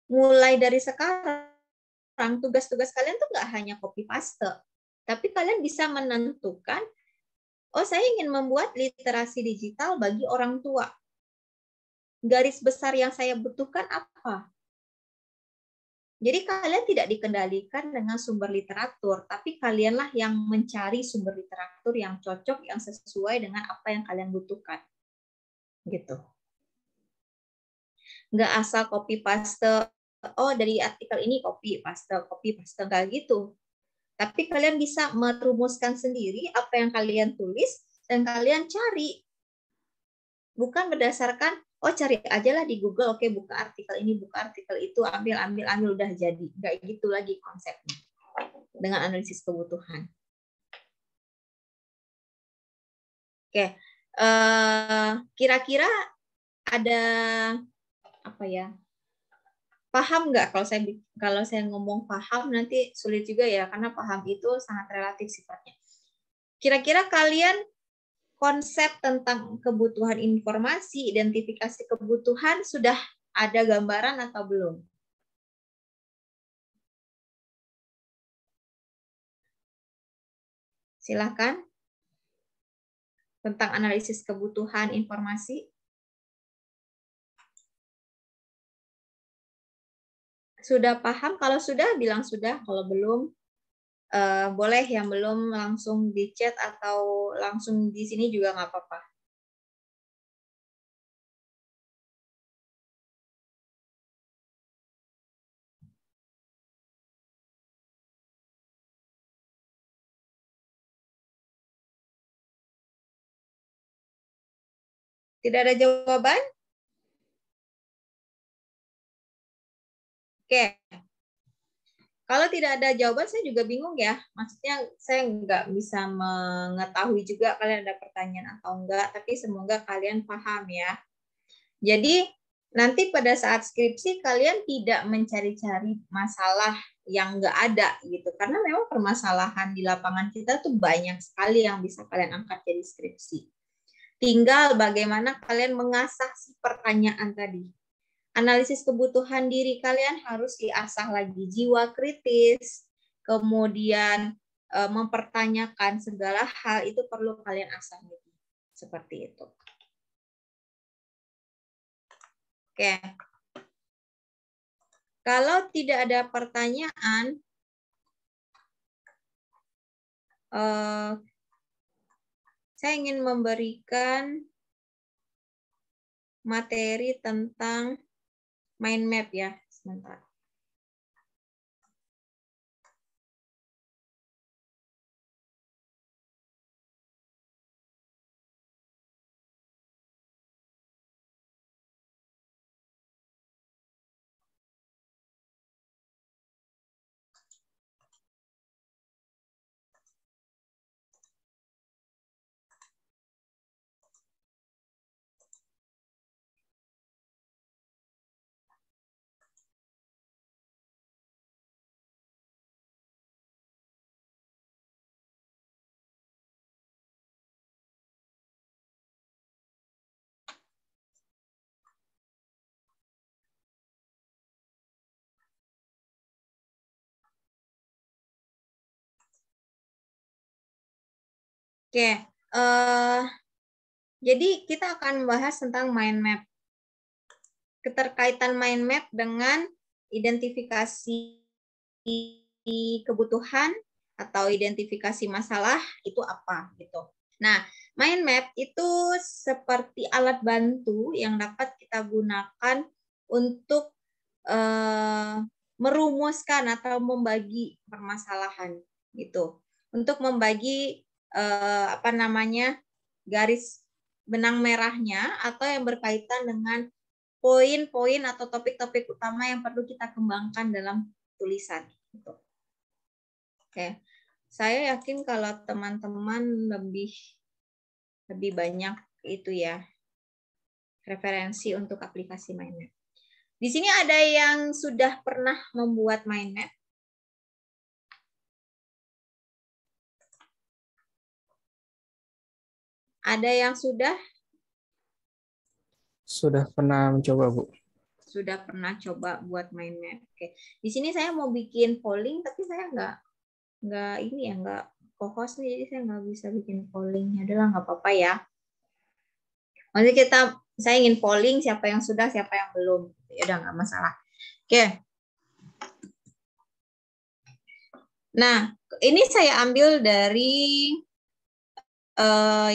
mulai dari sekarang tugas-tugas kalian tuh nggak hanya copy paste, tapi kalian bisa menentukan, oh saya ingin membuat literasi digital bagi orang tua. Garis besar yang saya butuhkan apa? Jadi kalian tidak dikendalikan dengan sumber literatur, tapi kalianlah yang mencari sumber literatur yang cocok, yang sesuai dengan apa yang kalian butuhkan. Gitu. Nggak asal copy paste, oh dari artikel ini copy paste, nggak gitu. Tapi kalian bisa merumuskan sendiri apa yang kalian tulis dan kalian cari. Bukan berdasarkan oh cari aja lah di Google, oke buka artikel ini, buka artikel itu, ambil udah jadi. Nggak gitu lagi konsepnya dengan analisis kebutuhan. Oke, kira-kira ada apa ya? Paham nggak kalau saya ngomong paham nanti sulit juga ya karena paham itu sangat relatif sifatnya. Kira-kira kalian konsep tentang kebutuhan informasi, identifikasi kebutuhan sudah ada gambaran atau belum? Silakan. Tentang analisis kebutuhan informasi. Sudah paham? Kalau sudah, bilang sudah. Kalau belum, boleh yang belum langsung di chat atau langsung di sini juga nggak apa-apa. Tidak ada jawaban? Oke. Kalau tidak ada jawaban, saya juga bingung ya. Maksudnya saya nggak bisa mengetahui juga kalian ada pertanyaan atau enggak, tapi semoga kalian paham ya. Jadi nanti pada saat skripsi kalian tidak mencari-cari masalah yang nggak ada gitu. Karena memang permasalahan di lapangan kita tuh banyak sekali yang bisa kalian angkat jadi skripsi. Tinggal bagaimana kalian mengasah si pertanyaan tadi. Analisis kebutuhan diri kalian harus diasah lagi, jiwa kritis, kemudian mempertanyakan segala hal itu perlu kalian asah lagi. Seperti itu. Oke. Kalau tidak ada pertanyaan, saya ingin memberikan materi tentang mind map ya, sebentar. Oke, jadi kita akan membahas tentang mind map. Keterkaitan mind map dengan identifikasi kebutuhan atau identifikasi masalah itu apa gitu. Nah, mind map itu seperti alat bantu yang dapat kita gunakan untuk merumuskan atau membagi permasalahan gitu. Untuk membagi garis benang merahnya atau yang berkaitan dengan poin-poin atau topik-topik utama yang perlu kita kembangkan dalam tulisan. Gitu. Oke, saya yakin kalau teman-teman lebih banyak itu ya referensi untuk aplikasi mind map. Di sini ada yang sudah pernah membuat mind map? Ada yang sudah? Sudah pernah mencoba, Bu. Sudah pernah coba buat mind map. Oke. Di sini saya mau bikin polling, tapi saya nggak co-host nih, jadi saya nggak bisa bikin polling. Ya udahlah, nggak apa-apa ya. Maksudnya saya ingin polling siapa yang sudah, siapa yang belum. Ya udah, nggak masalah. Oke. Nah, ini saya ambil dari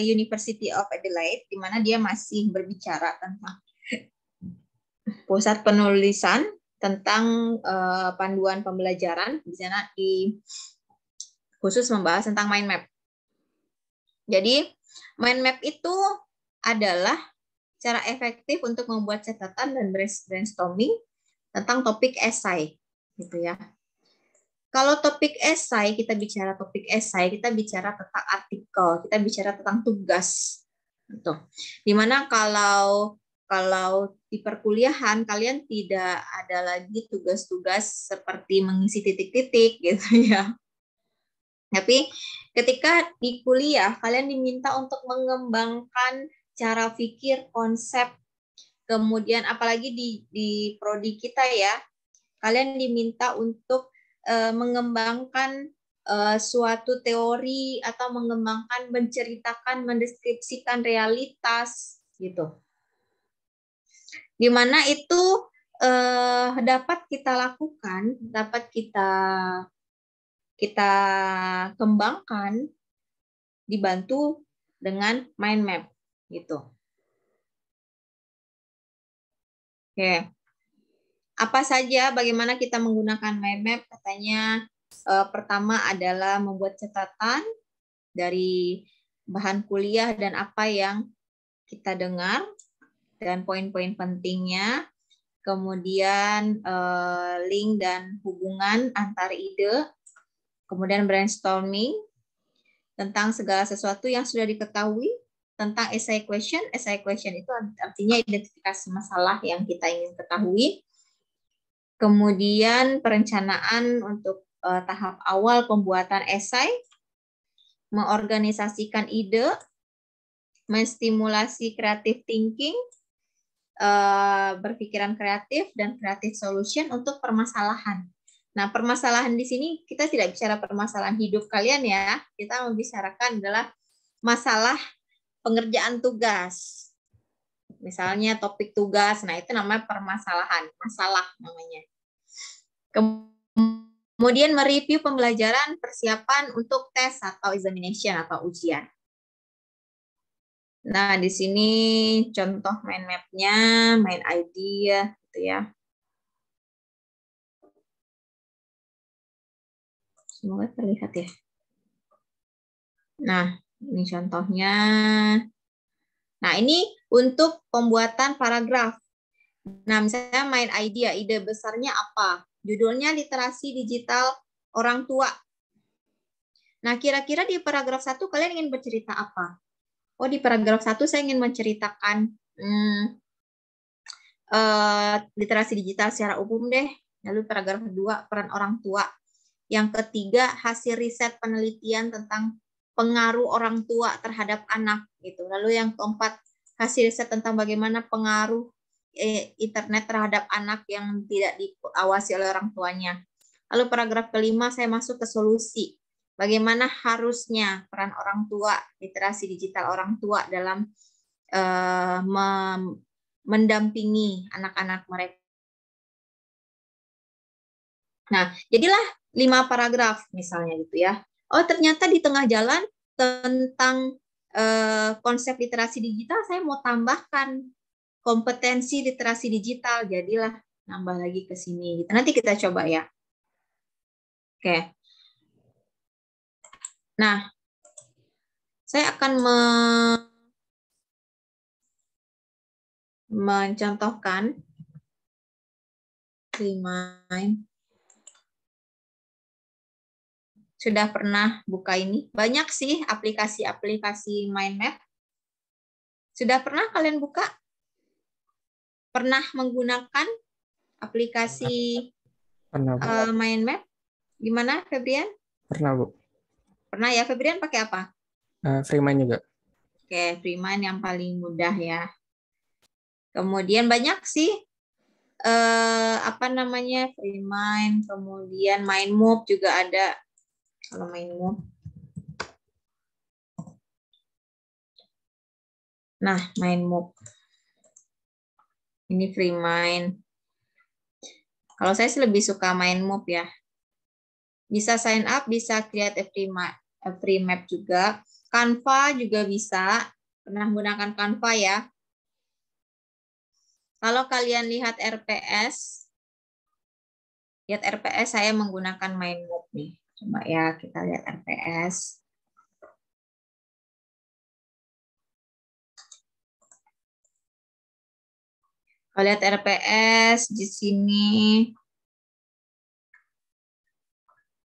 University of Adelaide, di mana dia masih berbicara tentang pusat penulisan tentang panduan pembelajaran. Di sana khusus membahas tentang mind map. Jadi, mind map itu adalah cara efektif untuk membuat catatan dan brainstorming tentang topik esai, gitu ya. Kalau topik esai, kita bicara tentang artikel, kita bicara tentang tugas. Gitu. Dimana kalau di perkuliahan kalian tidak ada lagi tugas-tugas seperti mengisi titik-titik gitu ya. Tapi ketika di kuliah kalian diminta untuk mengembangkan cara pikir, konsep, kemudian apalagi di prodi kita ya, kalian diminta untuk mengembangkan suatu teori atau mengembangkan, menceritakan, mendeskripsikan realitas gitu. Di mana itu dapat kita lakukan, dapat kita kembangkan dibantu dengan mind map gitu. Oke. Apa saja, bagaimana kita menggunakan mind map? Katanya pertama adalah membuat catatan dari bahan kuliah dan apa yang kita dengar dan poin-poin pentingnya. kemudian link dan hubungan antar ide, kemudian brainstorming tentang segala sesuatu yang sudah diketahui tentang essay question. Essay question itu artinya identifikasi masalah yang kita ingin ketahui. Kemudian perencanaan untuk tahap awal pembuatan esai, mengorganisasikan ide, menstimulasi creative thinking, berpikiran kreatif, dan creative solution untuk permasalahan. Nah, permasalahan di sini kita tidak bicara permasalahan hidup kalian ya. Kita membicarakan adalah masalah pengerjaan tugas. Misalnya topik tugas, nah itu namanya permasalahan, masalah namanya. Kemudian mereview pembelajaran persiapan untuk tes atau examination atau ujian. Nah, di sini contoh mind map-nya, mind idea gitu ya. Semoga terlihat ya. Nah, ini contohnya. Nah, ini untuk pembuatan paragraf. Nah, misalnya mind idea, ide besarnya apa? Judulnya literasi digital orang tua. Nah, kira-kira di paragraf 1 kalian ingin bercerita apa? Oh, di paragraf 1 saya ingin menceritakan literasi digital secara umum deh. Lalu paragraf 2, peran orang tua. Yang ketiga, hasil riset penelitian tentang pengaruh orang tua terhadap anak. Gitu. Lalu yang keempat, hasil riset tentang bagaimana pengaruh internet terhadap anak yang tidak diawasi oleh orang tuanya. Lalu paragraf kelima, saya masuk ke solusi. Bagaimana harusnya peran orang tua, literasi digital orang tua dalam mendampingi anak-anak mereka. Nah, jadilah 5 paragraf misalnya gitu ya. Oh, ternyata di tengah jalan tentang konsep literasi digital saya mau tambahkan kompetensi literasi digital, jadilah nambah lagi ke sini gitu. Nanti kita coba ya. Oke. Nah, saya akan mencontohkan remind. Sudah pernah buka ini? Banyak sih aplikasi-aplikasi mind map. Sudah pernah kalian buka? Pernah menggunakan aplikasi mind map? Gimana, Febrian? Pernah, Bu. Pernah ya, Febrian pakai apa? Freemind juga. Oke, Freemind yang paling mudah ya. Kemudian banyak sih Freemind, kemudian Mindmove juga ada. Kalau Mindmove. Nah, Mindmove. Ini Freemind. Kalau saya sih lebih suka Mindmove ya. Bisa sign up, bisa create a free map juga. Canva juga bisa. Pernah menggunakan Canva ya. Kalau kalian lihat RPS saya menggunakan Mindmove nih. Coba ya kita lihat RPS. Kalau lihat RPS di sini.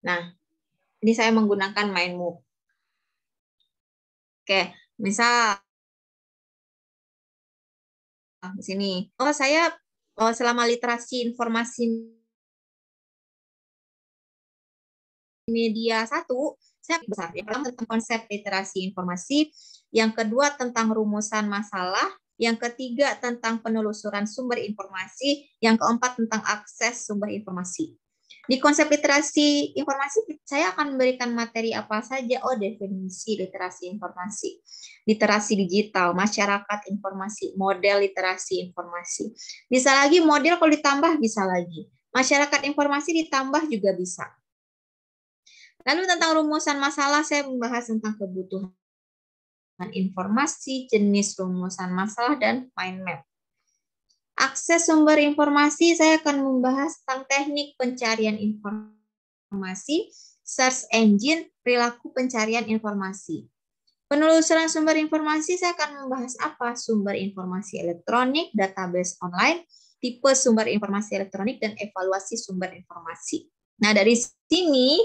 Nah, ini saya menggunakan Mindmove. Oke, misal di sini. Oh, saya selama literasi informasi media 1, saya besar. Yang pertama tentang konsep literasi informasi, yang kedua tentang rumusan masalah, yang ketiga tentang penelusuran sumber informasi, yang keempat tentang akses sumber informasi. Di konsep literasi informasi, saya akan memberikan materi apa saja. Oh, definisi literasi informasi, literasi digital, masyarakat informasi, model literasi informasi. Bisa lagi model kalau ditambah bisa lagi. Masyarakat informasi ditambah juga bisa. Lalu tentang rumusan masalah, saya membahas tentang kebutuhan informasi, jenis rumusan masalah, dan mind map. Akses sumber informasi, saya akan membahas tentang teknik pencarian informasi, search engine, perilaku pencarian informasi. Penelusuran sumber informasi, saya akan membahas apa? Sumber informasi elektronik, database online, tipe sumber informasi elektronik, dan evaluasi sumber informasi. Nah, dari sini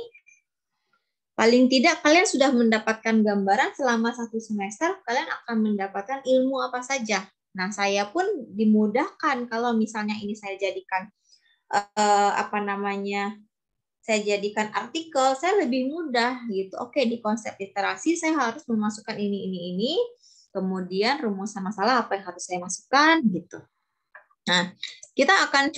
paling tidak kalian sudah mendapatkan gambaran selama 1 semester kalian akan mendapatkan ilmu apa saja. Nah, saya pun dimudahkan kalau misalnya ini saya jadikan saya jadikan artikel, saya lebih mudah gitu. Oke, di konsep literasi saya harus memasukkan ini. Kemudian rumusan masalah apa yang harus saya masukkan gitu. Nah, kita akan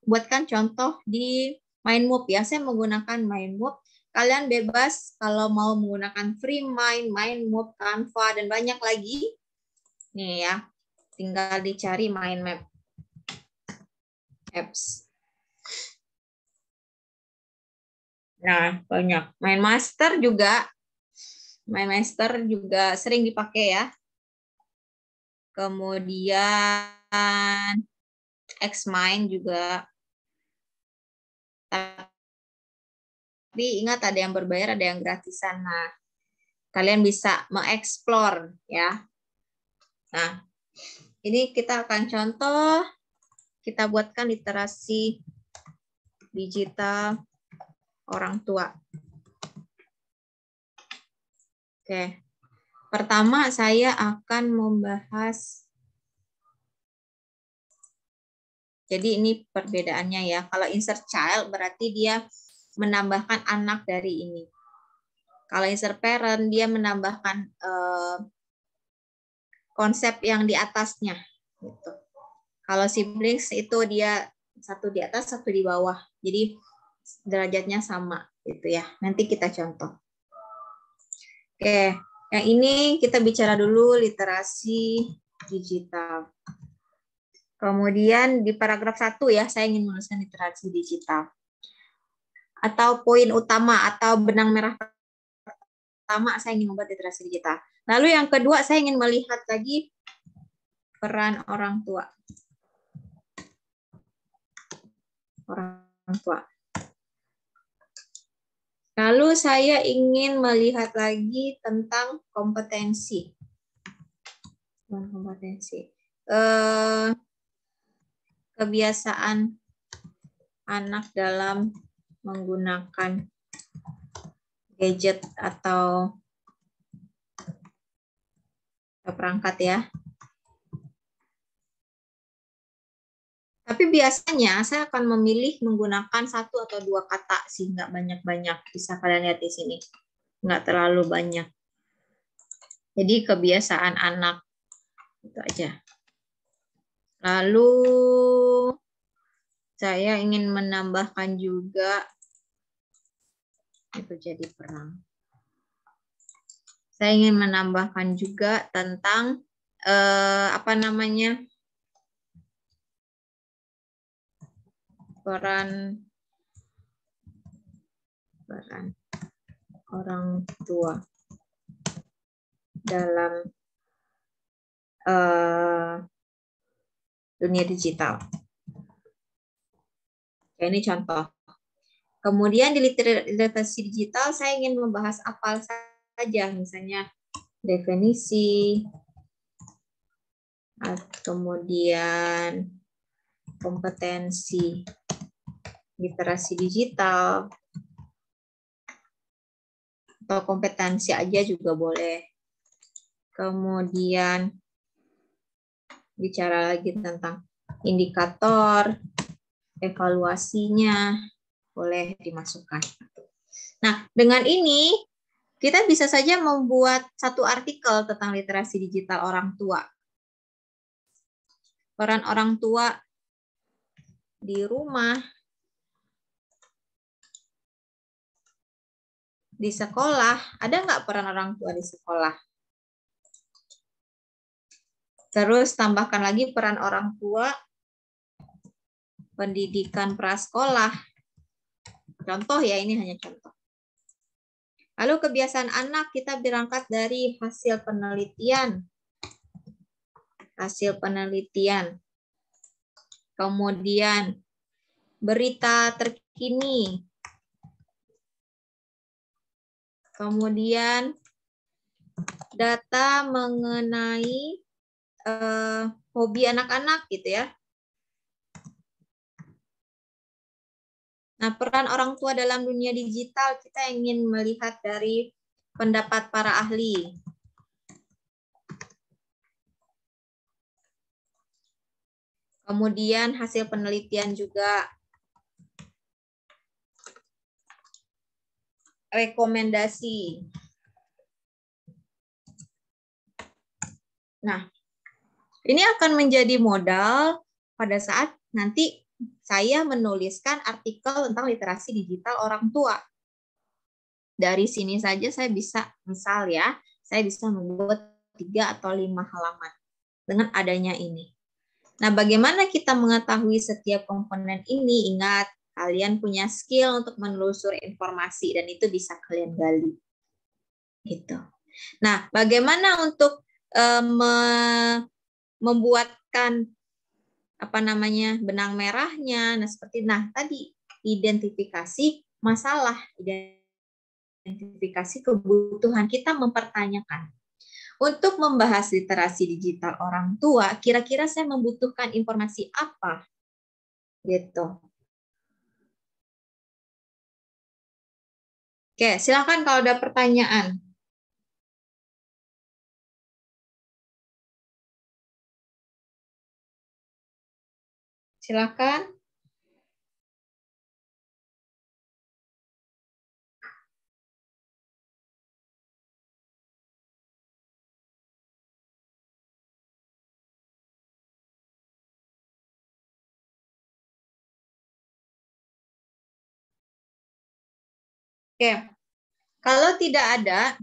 buatkan contoh di Mindmob ya. Saya menggunakan Mindmob. Kalian bebas kalau mau menggunakan FreeMind, Mindmob, Canva, dan banyak lagi. Nih ya, tinggal dicari Mindmap apps. Nah, banyak. MindMaster juga sering dipakai ya. Kemudian Xmind juga. Tapi ingat ada yang berbayar, ada yang gratisan. Nah, kalian bisa mengeksplor ya. Nah, ini kita akan contoh. Kita buatkan literasi digital orang tua. Oke. Pertama saya akan membahas, jadi ini perbedaannya ya. Kalau insert child berarti dia menambahkan anak dari ini. Kalau insert parent dia menambahkan konsep yang di atasnya. Gitu. Kalau siblings itu dia satu di atas, satu di bawah. Jadi derajatnya sama gitu ya. Nanti kita contoh. Oke, yang ini kita bicara dulu literasi digital. Kemudian di paragraf 1 ya, saya ingin menuliskan literasi digital. Atau poin utama atau benang merah pertama saya ingin membuat literasi digital. Lalu yang kedua saya ingin melihat lagi peran orang tua. Orang tua. Lalu saya ingin melihat lagi tentang kompetensi. Kebiasaan anak dalam menggunakan gadget atau perangkat ya. Tapi biasanya saya akan memilih menggunakan 1 atau 2 kata sih, nggak banyak-banyak. Bisa kalian lihat di sini. Nggak terlalu banyak. Jadi kebiasaan anak. Itu aja. Lalu saya ingin menambahkan juga, itu jadi perang. Saya ingin menambahkan juga tentang peran orang tua dalam dunia digital. Ya, ini contoh. Kemudian di literasi digital saya ingin membahas apa saja, misalnya definisi, kemudian kompetensi literasi digital, atau kompetensi aja juga boleh. Kemudian bicara lagi tentang indikator, evaluasinya, boleh dimasukkan. Nah, dengan ini kita bisa saja membuat 1 artikel tentang literasi digital orang tua. Peran orang tua di rumah, di sekolah. Ada nggak peran orang tua di sekolah? Terus tambahkan lagi peran orang tua pendidikan prasekolah. Contoh ya, ini hanya contoh. Lalu kebiasaan anak kita berangkat dari hasil penelitian. Kemudian berita terkini. Kemudian data mengenai hobi anak-anak gitu ya. Nah, peran orang tua dalam dunia digital kita ingin melihat dari pendapat para ahli. Kemudian hasil penelitian juga. Rekomendasi. Nah, ini akan menjadi modal pada saat nanti saya menuliskan artikel tentang literasi digital orang tua. Dari sini saja saya bisa, misal ya, saya bisa membuat 3 atau 5 halaman dengan adanya ini. Nah, bagaimana kita mengetahui setiap komponen ini? Ingat, kalian punya skill untuk menelusuri informasi dan itu bisa kalian gali. Gitu. Nah, bagaimana untuk membuatkan benang merahnya? Nah, seperti tadi identifikasi masalah, identifikasi kebutuhan, kita mempertanyakan. Untuk membahas literasi digital orang tua, kira-kira saya membutuhkan informasi apa? Gitu. Oke, silakan kalau ada pertanyaan. Silakan. Oke, kalau tidak ada,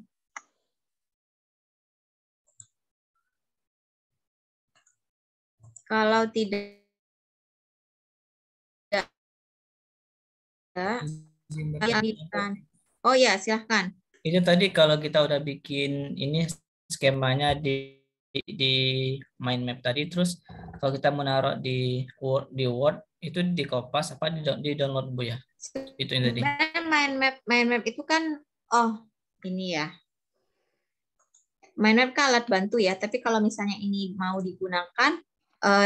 oh ya, silahkan. Itu tadi kalau kita udah bikin ini skemanya di mind map tadi, terus kalau kita menaruh di Word itu di Kopas apa di download Bu ya? Itu yang tadi. Mind map itu kan, ini ya. Mind map kan alat bantu ya, tapi kalau misalnya ini mau digunakan,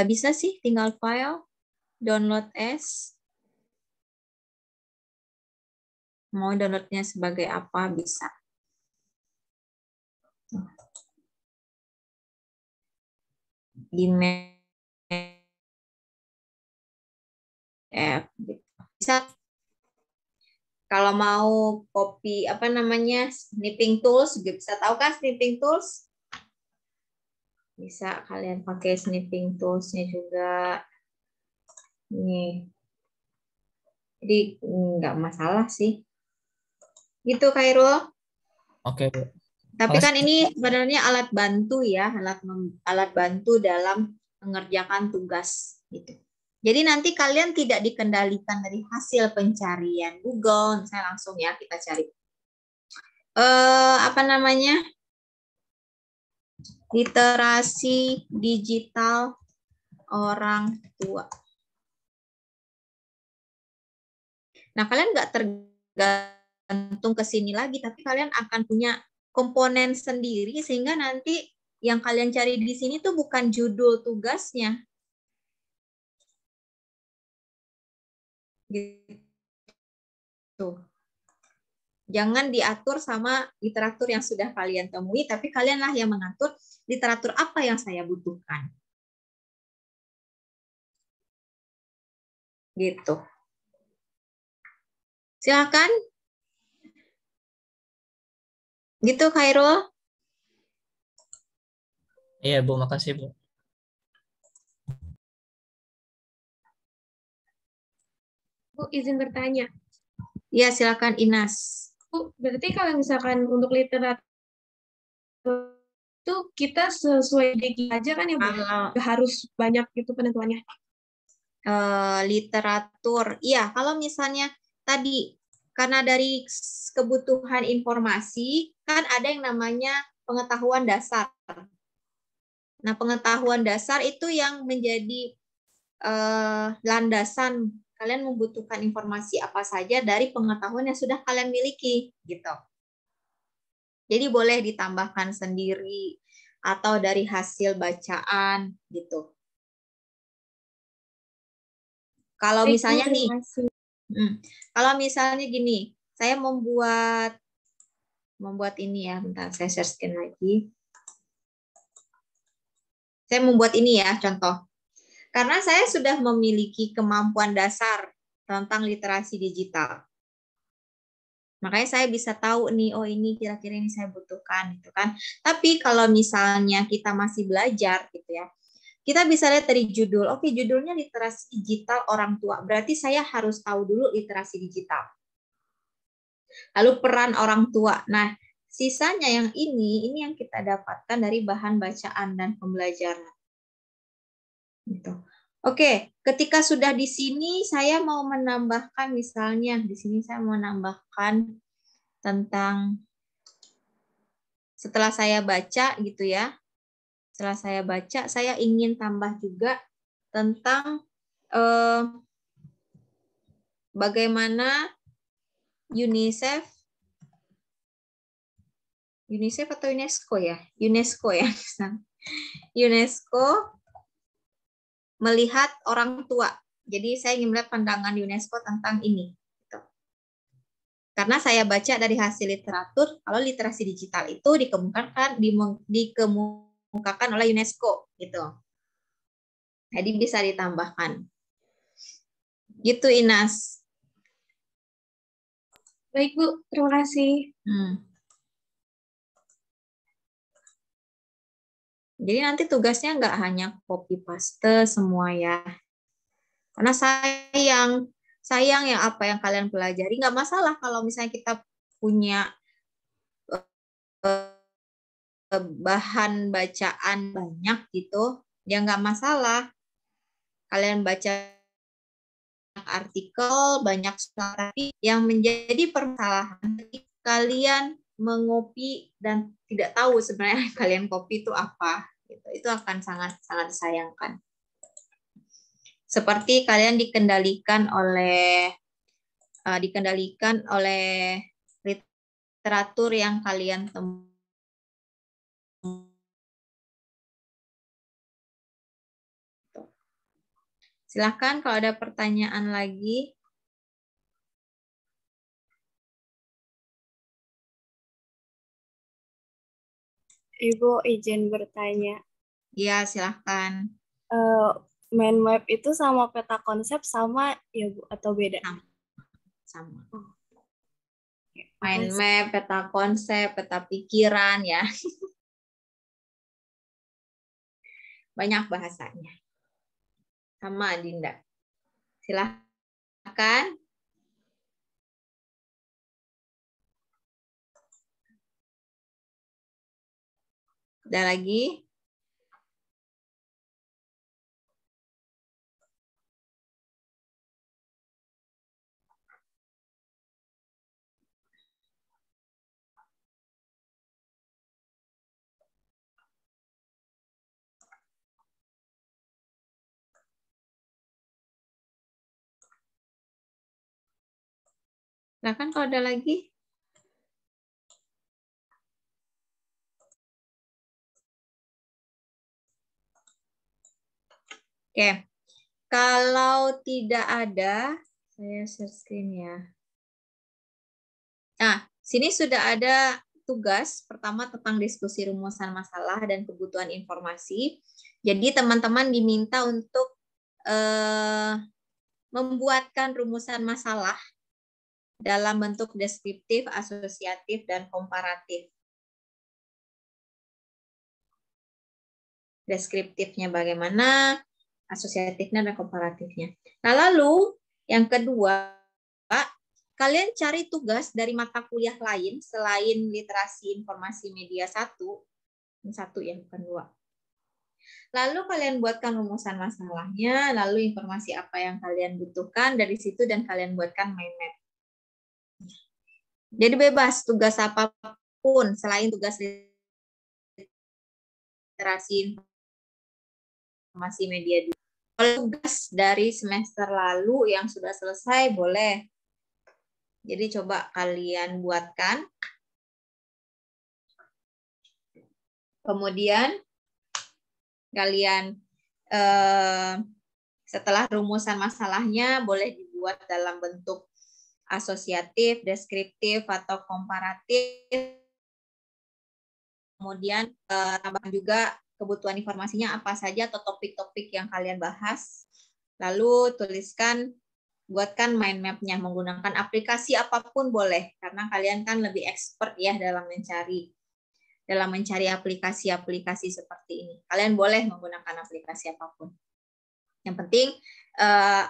bisa sih tinggal file, download as. Mau downloadnya sebagai apa bisa. Email bisa. Kalau mau copy snipping tools, bisa tahu kan snipping tools? Bisa kalian pakai snipping tools-nya juga. Nih. Jadi nggak masalah sih. Gitu Khairul. Oke. Tapi kan ini sebenarnya alat bantu ya, alat bantu dalam mengerjakan tugas gitu. Jadi nanti kalian tidak dikendalikan dari hasil pencarian Google. Saya langsung ya kita cari. Literasi digital orang tua. Nah, kalian nggak tergantung ke sini lagi, tapi kalian akan punya komponen sendiri sehingga nanti yang kalian cari di sini tuh bukan judul tugasnya. Gitu. Jangan diatur sama literatur yang sudah kalian temui, tapi kalianlah yang mengatur literatur apa yang saya butuhkan. Gitu. Silakan. Gitu Khairul. Iya Bu, makasih Bu. Bu, izin bertanya. Ya, silakan Inas. Bu, berarti kalau misalkan untuk literatur itu kita sesuai DG aja kan ya Bu? Nggak harus banyak gitu penentuannya. Literatur, iya kalau misalnya tadi karena dari kebutuhan informasi kan ada yang namanya pengetahuan dasar. Nah, pengetahuan dasar itu yang menjadi landasan kalian membutuhkan informasi apa saja dari pengetahuan yang sudah kalian miliki, gitu. Jadi boleh ditambahkan sendiri atau dari hasil bacaan, gitu. Kalau misalnya nih, Kalau misalnya gini, saya membuat ini ya, bentar saya share screen lagi. Saya membuat ini ya, contoh. Karena saya sudah memiliki kemampuan dasar tentang literasi digital. Makanya saya bisa tahu nih, oh ini kira-kira ini saya butuhkan gitu kan. Tapi kalau misalnya kita masih belajar gitu ya, kita bisa lihat dari judul. Oke, judulnya literasi digital orang tua. Berarti saya harus tahu dulu literasi digital. Lalu peran orang tua. Nah, sisanya yang ini yang kita dapatkan dari bahan bacaan dan pembelajaran. Gitu. Oke, ketika sudah di sini saya mau menambahkan misalnya di sini saya mau menambahkan tentang setelah saya baca gitu ya. Setelah saya baca, saya ingin tambah juga tentang bagaimana UNICEF atau UNESCO ya? UNESCO ya. UNESCO melihat orang tua. Jadi saya ingin melihat pandangan UNESCO tentang ini. Gitu. Karena saya baca dari hasil literatur, kalau literasi digital itu dikemukakan oleh UNESCO gitu. Jadi bisa ditambahkan. Gitu Inas. Baik Bu, terima kasih. Jadi nanti tugasnya nggak hanya copy paste semua ya. Karena sayang yang apa yang kalian pelajari, nggak masalah kalau misalnya kita punya bahan bacaan banyak gitu, ya nggak masalah. Kalian baca artikel banyak, tapi yang menjadi permasalahan kalian mengopi dan tidak tahu sebenarnya kalian kopi itu apa, gitu. Itu akan sangat disayangkan. Seperti kalian dikendalikan oleh literatur yang kalian temukan. Silahkan kalau ada pertanyaan lagi. Ibu izin bertanya. Iya, silahkan. Mind map itu sama peta konsep sama ya Bu atau beda? Sama. Mind map, peta konsep, peta pikiran ya. Banyak bahasanya. Sama Dinda. Silahkan. Ada lagi? Silahkan kalau ada lagi. Oke, kalau tidak ada, saya share screen ya. Nah, sini sudah ada tugas pertama tentang diskusi rumusan masalah dan kebutuhan informasi. Jadi teman-teman diminta untuk membuatkan rumusan masalah dalam bentuk deskriptif, asosiatif, dan komparatif. Deskriptifnya bagaimana, asosiatifnya dan komparatifnya. Nah, lalu yang kedua, kalian cari tugas dari mata kuliah lain selain literasi informasi media 1 ya, bukan 2. Lalu kalian buatkan rumusan masalahnya, lalu informasi apa yang kalian butuhkan dari situ dan kalian buatkan mind map. Jadi bebas tugas apapun selain tugas literasi informasi media. Kalau tugas dari semester lalu yang sudah selesai boleh. Jadi coba kalian buatkan. Kemudian kalian setelah rumusan masalahnya boleh dibuat dalam bentuk asosiatif, deskriptif, atau komparatif. Kemudian tambahkan juga kebutuhan informasinya apa saja atau topik-topik yang kalian bahas. Lalu buatkan mind map-nya menggunakan aplikasi apapun boleh, karena kalian kan lebih expert ya dalam mencari aplikasi-aplikasi seperti ini. Kalian boleh menggunakan aplikasi apapun. Yang penting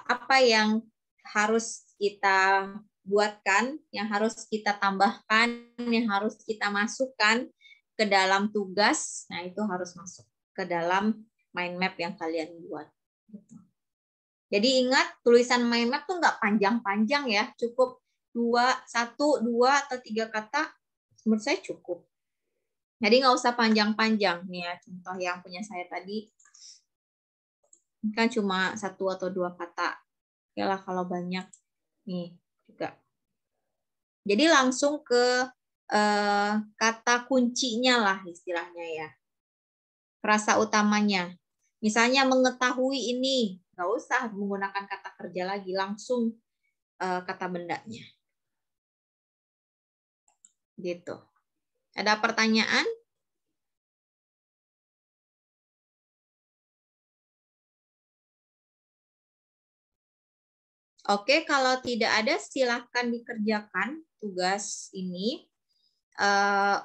apa yang harus kita buatkan, yang harus kita tambahkan, yang harus kita masukkan ke dalam tugas, nah itu harus masuk ke dalam mind map yang kalian buat. Jadi ingat, tulisan mind map tuh nggak panjang-panjang ya, cukup 1, 2, atau 3 kata, menurut saya cukup. Jadi nggak usah panjang-panjang. Nih ya, contoh yang punya saya tadi, kan cuma 1 atau 2 kata. Oke lah kalau banyak, nih juga. Jadi langsung ke kata kuncinya lah istilahnya ya. Frasa utamanya. Misalnya mengetahui ini, nggak usah menggunakan kata kerja lagi, langsung kata bendanya. Gitu. Ada pertanyaan? Oke, kalau tidak ada silahkan dikerjakan tugas ini.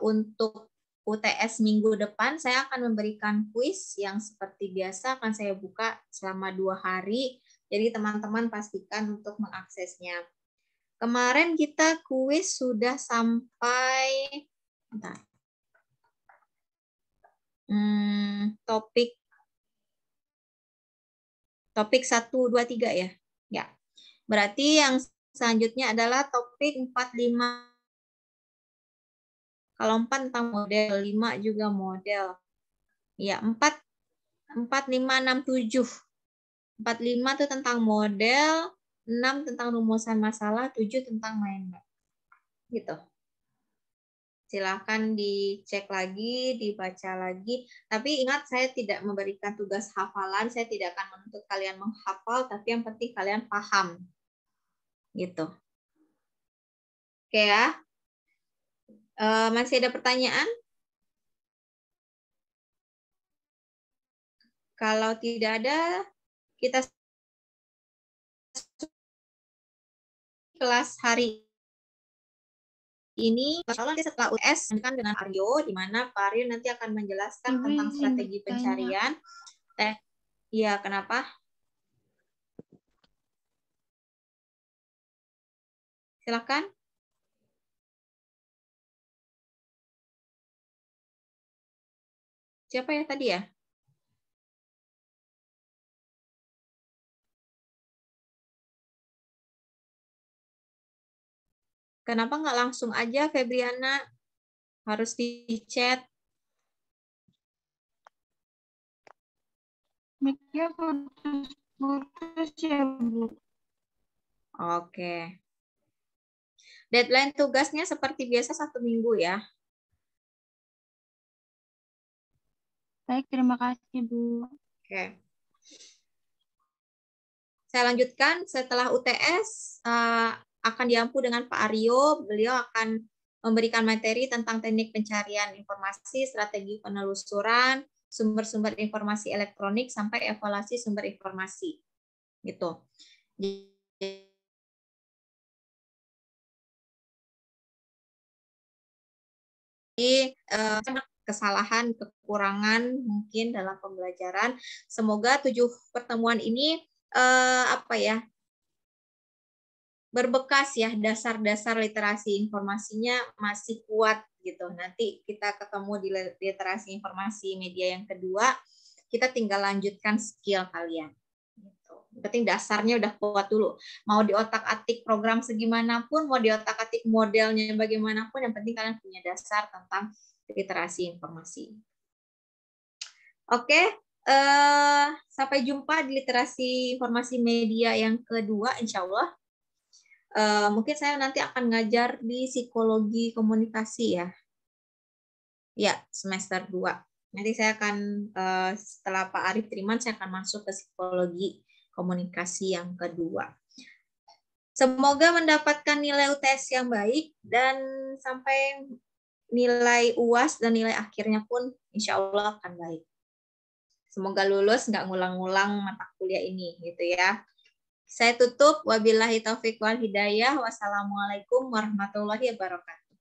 Untuk UTS minggu depan saya akan memberikan kuis yang seperti biasa akan saya buka selama 2 hari. Jadi teman-teman pastikan untuk mengaksesnya. Kemarin kita kuis sudah sampai topik 1, 2, 3 ya. Ya. Berarti yang selanjutnya adalah topik 4, 5. Kalau 4 tentang model, 5 juga model. Ya, 4, 5, 6, 7. 4, 5 itu tentang model, 6 tentang rumusan masalah, 7 tentang mind map. Gitu. Silahkan dicek lagi, dibaca lagi. Tapi ingat, saya tidak memberikan tugas hafalan, saya tidak akan menuntut kalian menghafal, tapi yang penting kalian paham. Gitu. Oke ya. Masih ada pertanyaan? Kalau tidak ada, kita kelas hari ini, insya Allah setelah UTS kan dengan Aryo, di mana Pak Aryo nanti akan menjelaskan tentang strategi pencarian. Iya, kenapa? Silakan. Siapa ya tadi ya? Kenapa nggak langsung aja, Febriana? Harus di chat. Mic-nya putus ya, Bu. Oke. Deadline tugasnya seperti biasa 1 minggu ya. Baik, terima kasih, Bu. Oke. Saya lanjutkan, setelah UTS akan diampu dengan Pak Aryo. Beliau akan memberikan materi tentang teknik pencarian informasi, strategi penelusuran, sumber-sumber informasi elektronik, sampai evaluasi sumber informasi. Gitu. Jadi kesalahan, kekurangan mungkin dalam pembelajaran. Semoga 7 pertemuan ini berbekas ya, dasar-dasar literasi informasinya masih kuat gitu. Nanti kita ketemu di literasi informasi media yang kedua, kita tinggal lanjutkan skill kalian. Gitu. Yang penting dasarnya udah kuat dulu. Mau di otak-atik program segimanapun, mau di otak-atik modelnya bagaimanapun, yang penting kalian punya dasar tentang literasi informasi. Oke, sampai jumpa di literasi informasi media yang kedua, insya Allah. Mungkin saya nanti akan ngajar di psikologi komunikasi ya. Ya, semester 2. Nanti saya akan, setelah Pak Arif Triman, saya akan masuk ke psikologi komunikasi yang kedua. Semoga mendapatkan nilai UTS yang baik dan sampai nilai UAS dan nilai akhirnya pun insya Allah akan baik. Semoga lulus, nggak ngulang-ngulang mata kuliah ini, gitu ya. Saya tutup. Wabillahi taufiq wal hidayah. Wassalamualaikum warahmatullahi wabarakatuh.